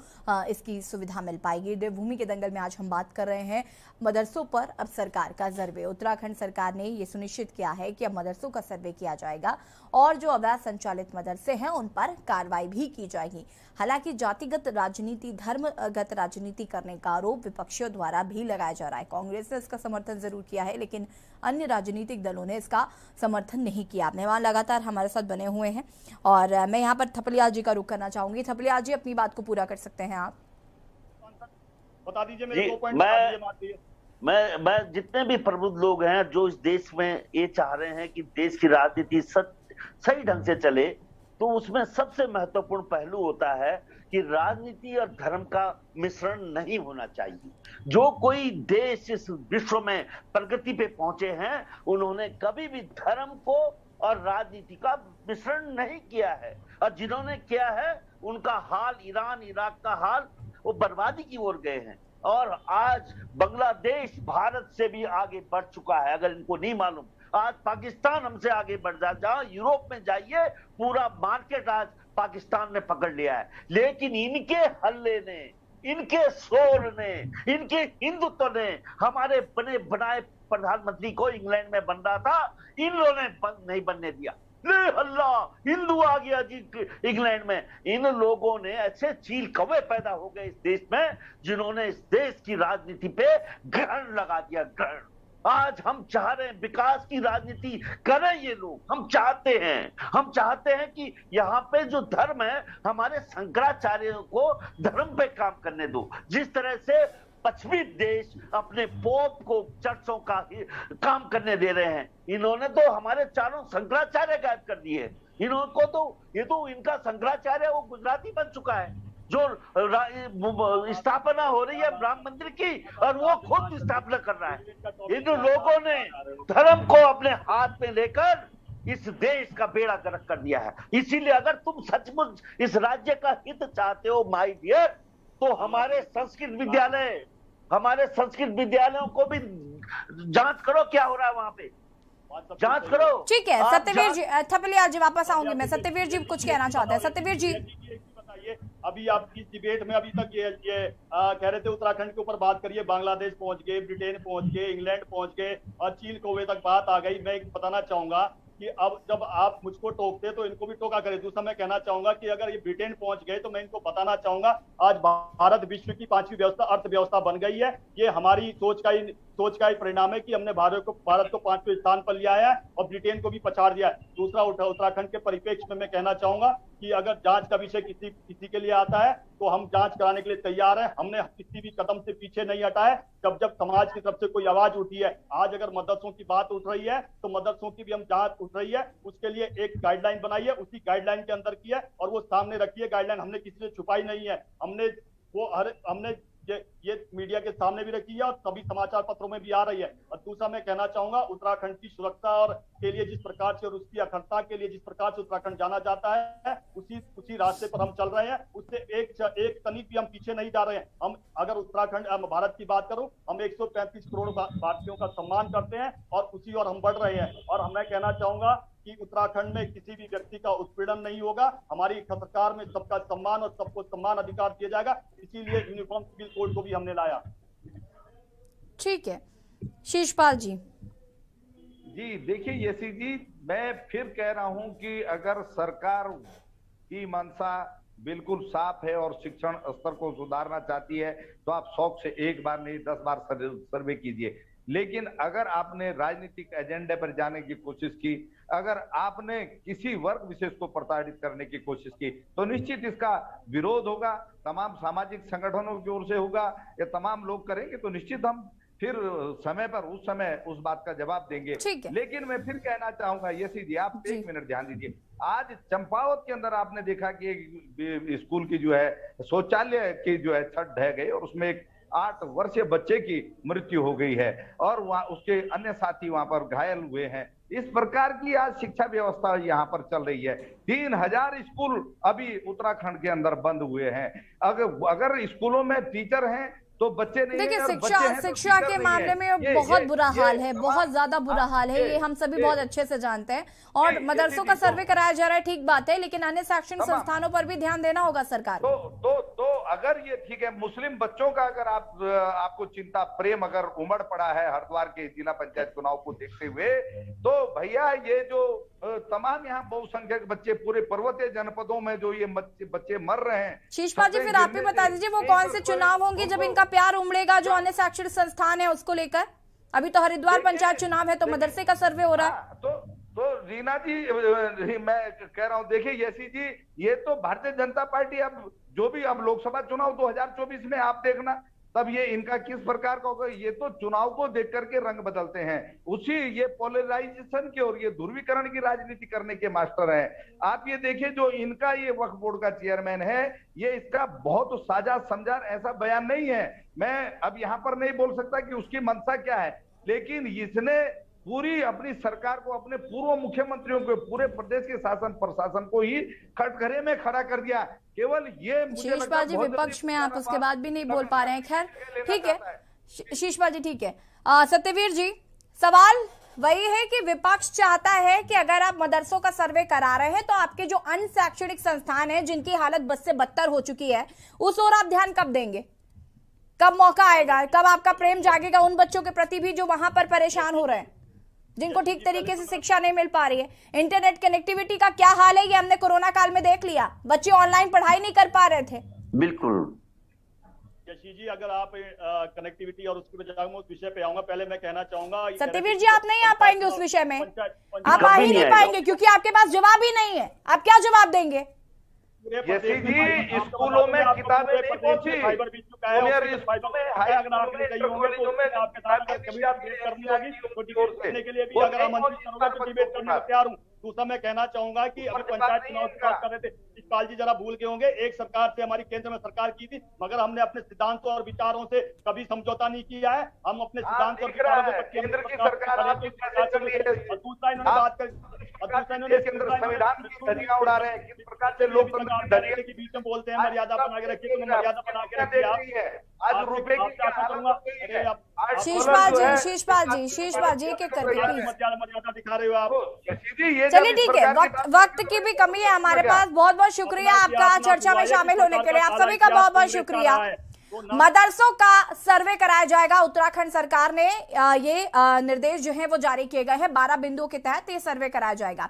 Speaker 1: इसकी सुविधा मिल पाएगी। देवभूमि के दंगल में आज हम बात कर रहे हैं मदरसों पर अब सरकार का सर्वे। उत्तराखंड सरकार ने ये सुनिश्चित किया है कि अब मदरसों का सर्वे किया जाएगा और जो अवैध संचालित मदरसे हैं उन पर कार्रवाई भी की जाएगी। हालांकि जातिगत राजनीति, धर्मगत राजनीति करने का आरोप विपक्षियों द्वारा भी लगाया जा रहा है। कांग्रेस ने इसका समर्थन जरूर किया है, लेकिन अन्य राजनीतिक दलों ने इसका समर्थन नहीं किया। मेहमान लगातार हमारे साथ बने हुए हैं और मैं यहाँ पर थपलियाल जी का रुख करना चाहूंगी। थपलियाल जी, अपनी बात को पूरा कर सकते हैं आप?
Speaker 6: बता दीजिए मेरे 2 पॉइंट।
Speaker 8: मैं जितने भी प्रबुद्ध लोग हैं जो इस देश में ये चाह रहे हैं कि देश की राजनीति सही ढंग से चले, तो उसमें सबसे महत्वपूर्ण पहलू होता है कि राजनीति और धर्म का मिश्रण नहीं होना चाहिए। जो कोई देश इस विश्व में प्रगति पे पहुंचे हैं, उन्होंने कभी भी धर्म को और राजनीति का मिश्रण नहीं किया है, और जिन्होंने किया है उनका हाल, ईरान इराक का हाल, वो बर्बादी की ओर गए हैं। और आज बांग्लादेश भारत से भी आगे बढ़ चुका है, अगर इनको नहीं मालूम। आज पाकिस्तान हमसे आगे बढ़ जहाँ यूरोप में जाइए, पूरा मार्केट आज पाकिस्तान ने पकड़ लिया है। लेकिन इनके हल्ले ने, इनके शोर ने, इनके हिंदुत्व ने हमारे बने बनाए प्रधानमंत्री को इंग्लैंड में बन रहा था, इन लोगों ने नहीं बनने दिया। अल्लाह, हिंदू आ गया जी इंग्लैंड में। इन लोगों ने ऐसे चील कौवे पैदा हो गए इस देश में, जिन्होंने इस देश की राजनीति पे ग्रहण लगा दिया, ग्रहण। आज हम चाह रहे हैं विकास की राजनीति करें ये लोग। हम चाहते हैं कि यहाँ पे जो धर्म है, हमारे शंकराचार्यों को धर्म पे काम करने दो। जिस तरह से पश्चिमी देश अपने पोप को चर्चों का ही काम करने दे रहे हैं, इन्होंने तो हमारे चारों शंकराचार्य गायब कर दिए। इनको तो ये तो इनका शंकराचार्य वो गुजराती बन चुका है, जो स्थापना हो रही है राम मंदिर की, और वो खुद स्थापना कर रहा है। इन लोगों ने धर्म को अपने हाथ में लेकर इस देश का बेड़ा गर्क कर दिया है। इसीलिए अगर तुम सचमुच इस राज्य का हित चाहते हो माय डियर, तो हमारे संस्कृत विद्यालयों को भी जांच करो, क्या हो रहा है वहां पे, जांच करो।
Speaker 1: ठीक है सत्यवीर जी, थपलियाल जी वापस आऊंगी मैं। सत्यवीर जी कुछ कहना चाहते हैं? सत्यवीर जी,
Speaker 6: अभी आप इस डिबेट में अभी तक ये कह रहे थे उत्तराखंड के ऊपर बात करिए, बांग्लादेश पहुंच गए, ब्रिटेन पहुंच गए, इंग्लैंड पहुंच गए और चील कौवे तक बात आ गई। मैं बताना चाहूंगा कि अब जब आप मुझको टोकते तो इनको भी टोका करें। दूसरा मैं कहना चाहूंगा कि अगर ये ब्रिटेन पहुंच गए तो मैं इनको बताना चाहूंगा, आज भारत विश्व की 5वीं अर्थव्यवस्था बन गई है। ये हमारी सोच का ही परिणाम है कि हमने भारत को 5वें स्थान पर लिया है और ब्रिटेन को भी पछाड़ दिया है। दूसरा उत्तराखंड के परिप्रेक्ष्य में मैं कहना चाहूंगा कि अगर जांच का विषय किसी के लिए आता है तो हम जांच कराने के लिए तैयार हैं। हमने किसी भी कदम से पीछे नहीं हटा है। जब समाज की तरफ से कोई आवाज उठी है, आज अगर मदरसों की बात उठ रही है तो मदरसों की भी हम जांच उठ रही है। उसके लिए एक गाइडलाइन बनाई है, उसी गाइडलाइन के अंदर की है और वो सामने रखी है। गाइडलाइन हमने किसी से छुपाई नहीं है। हमने ये मीडिया के सामने भी रखी है और सभी समाचार पत्रों में भी आ रही है। और दूसरा मैं कहना चाहूंगा, उत्तराखंड की सुरक्षा और के लिए जिस प्रकार से और उसकी अखंडता के लिए जिस प्रकार से उत्तराखंड जाना जाता है, उसी रास्ते पर हम चल रहे हैं। उससे एक तनिक भी हम पीछे नहीं जा रहे हैं। हम अगर उत्तराखंड भारत की बात करूं, हम 135 करोड़ भारतीयों का सम्मान करते हैं और उसी ओर हम बढ़ रहे हैं। और मैं कहना चाहूंगा कि उत्तराखंड में किसी भी व्यक्ति का उत्पीड़न नहीं होगा। हमारी सरकार में सबका सम्मान और सबको सम्मान अधिकार दिया जाएगा, इसीलिए यूनिफॉर्म सिविल कोड को भी हमने लाया।
Speaker 1: ठीक है, शीशपाल जी।
Speaker 4: जी देखिए यशी जी, मैं फिर कह रहा हूं कि अगर सरकार की मंशा बिल्कुल साफ है और शिक्षण स्तर को सुधारना चाहती है तो आप शौक से एक बार नहीं 10 बार सर्वे कीजिए। लेकिन अगर आपने राजनीतिक एजेंडे पर जाने की कोशिश की, अगर आपने किसी वर्ग विशेष को प्रताड़ित करने की कोशिश की, तो निश्चित इसका विरोध होगा, तमाम सामाजिक संगठनों की ओर से होगा, ये तमाम लोग करेंगे, तो निश्चित हम फिर समय पर उस समय उस बात का जवाब देंगे। लेकिन मैं फिर कहना चाहूंगा यशी जी, आप एक मिनट ध्यान दीजिए। आज चंपावत के अंदर आपने देखा कि एक स्कूल की जो है शौचालय की जो है छत ढह गई और उसमें एक 8 वर्षीय बच्चे की मृत्यु हो गई है और वहाँ उसके अन्य साथी वहां पर घायल हुए हैं। इस प्रकार की आज शिक्षा व्यवस्था यहाँ पर चल रही है। 3000 स्कूल अभी उत्तराखंड के अंदर बंद हुए हैं। अगर स्कूलों में टीचर हैं तो बच्चे नहीं।
Speaker 1: देखिए, शिक्षा के मामले में बहुत बुरा हाल है, बहुत ज्यादा बुरा हाल है, ये हम सभी बहुत अच्छे से जानते हैं। और मदरसों का सर्वे कराया जा रहा है, ठीक बात है, लेकिन अन्य शैक्षणिक संस्थानों पर भी ध्यान देना होगा सरकार को।
Speaker 4: तो अगर ये ठीक है, मुस्लिम बच्चों का अगर आपको चिंता प्रेम अगर उमड़ पड़ा है हरिद्वार के जिला पंचायत चुनाव को देखते हुए, तो भैया ये जो तमाम यहाँ बहुसंख्यक बच्चे पूरे पर्वतीय जनपदों में जो ये बच्चे मर रहे हैं।
Speaker 1: शीशपाल जी, फिर आप ही बता दीजिए वो कौन से चुनाव होंगे जब इनका प्यार उमड़ेगा जो अन्य शैक्षणिक संस्थान है उसको लेकर? अभी तो हरिद्वार पंचायत चुनाव है, तो मदरसे का सर्वे हो रहा है।
Speaker 4: तो रीना जी, मैं कह रहा हूँ, देखिए यशी जी, ये तो भारतीय जनता पार्टी अब जो भी अब लोकसभा चुनाव 2024 में आप देखना, तब ये इनका किस प्रकार का होगा। ये तो चुनाव को देख करके रंग बदलते हैं, उसी ये पोलराइजेशन की और ये ध्रुवीकरण की राजनीति करने के मास्टर हैं। आप ये देखिए, जो इनका ये वक्फ बोर्ड का चेयरमैन है, ये इसका बहुत साझा समझा ऐसा बयान नहीं है। मैं अब यहाँ पर नहीं बोल सकता कि उसकी मंशा क्या है, लेकिन इसने पूरी अपनी सरकार को, अपने पूर्व मुख्यमंत्रियों को, पूरे प्रदेश के शासन प्रशासन को ही कटघरे में खड़ा कर दिया। केवल ये
Speaker 1: शीशपाल जी, विपक्ष में आप उसके बाद भी नहीं बोल पा रहे हैं। खैर ठीक है शीशपाल जी, ठीक है। सत्यवीर जी, सवाल वही है कि विपक्ष चाहता है कि अगर आप मदरसों का सर्वे करा रहे हैं तो आपके जो अन्य शैक्षणिक संस्थान है जिनकी हालत बद से बदतर हो चुकी है, उस ओर आप ध्यान कब देंगे? कब मौका आएगा, कब आपका प्रेम जागेगा उन बच्चों के प्रति भी जो वहां पर परेशान हो रहे हैं, जिनको ठीक तरीके से शिक्षा नहीं मिल पा रही है? इंटरनेट कनेक्टिविटी का क्या हाल है, ये हमने कोरोना काल में देख लिया, बच्चे ऑनलाइन पढ़ाई नहीं कर पा रहे थे।
Speaker 8: बिल्कुल
Speaker 6: यशी जी, अगर आप कनेक्टिविटी और उसके बजाय मैं उस विषय पे आऊंगा, पहले मैं कहना चाहूंगा
Speaker 1: सत्यवीर जी, आप नहीं आ पाएंगे उस विषय में, आप आ ही नहीं पाएंगे क्योंकि आपके पास जवाब ही नहीं है। आप क्या जवाब देंगे?
Speaker 4: यशी जी, स्कूलों में किताबें नहीं पहुंची,
Speaker 6: दूसरा मैं कहना चाहूंगा कि अभी पंचायत चुनाव की बात कर रहे थे, शिशपाल जी जरा भूल गए होंगे, एक सरकार से हमारी केंद्र में सरकार की थी, मगर हमने अपने सिद्धांतों और विचारों से कभी समझौता नहीं किया है। हम अपने सिद्धांत और विचारों से
Speaker 4: केंद्र की सरकार,
Speaker 6: दूसरा इन्होंने बात कर,
Speaker 4: संविधान की धज्जियां उड़ा रहे हैं, किस प्रकार से लोग
Speaker 6: के बीच में बोलते हैं मर्यादा बना के रखिए, तो मर्यादा बना के रखिए। आज रुपए की
Speaker 1: शीशपाल जी एक करके
Speaker 6: मर्यादा दिखा रहे हो आप।
Speaker 1: चलिए ठीक है, वक्त की भी कमी है हमारे पास। बहुत बहुत शुक्रिया आपका चर्चा में शामिल होने के लिए, आप सभी का बहुत बहुत शुक्रिया। मदरसों का सर्वे कराया जाएगा, उत्तराखंड सरकार ने ये निर्देश जो है वो जारी किए गए हैं, 12 बिंदुओं के तहत ये सर्वे कराया जाएगा।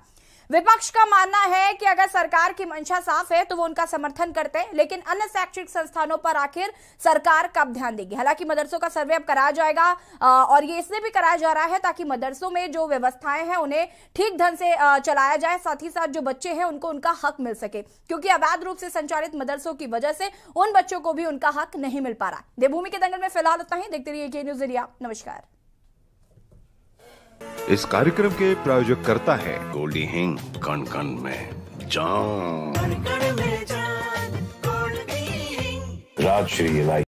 Speaker 1: विपक्ष का मानना है कि अगर सरकार की मंशा साफ है तो वो उनका समर्थन करते हैं, लेकिन अन्य शैक्षणिक संस्थानों पर आखिर सरकार कब ध्यान देगी? हालांकि मदरसों का सर्वे अब कराया जाएगा और ये इसलिए भी कराया जा रहा है ताकि मदरसों में जो व्यवस्थाएं हैं उन्हें ठीक ढंग से चलाया जाए, साथ ही साथ जो बच्चे हैं उनको उनका हक मिल सके, क्योंकि अवैध रूप से संचालित मदरसों की वजह से उन बच्चों को भी उनका हक नहीं मिल पा रहा। देवभूमि के दंगल में फिलहाल उतना ही। देखते रहिए के न्यूज़ इंडिया। नमस्कार।
Speaker 10: इस कार्यक्रम के प्रायोजक करता है गोल्डी हिंग, कण कण में जान, राजश्री।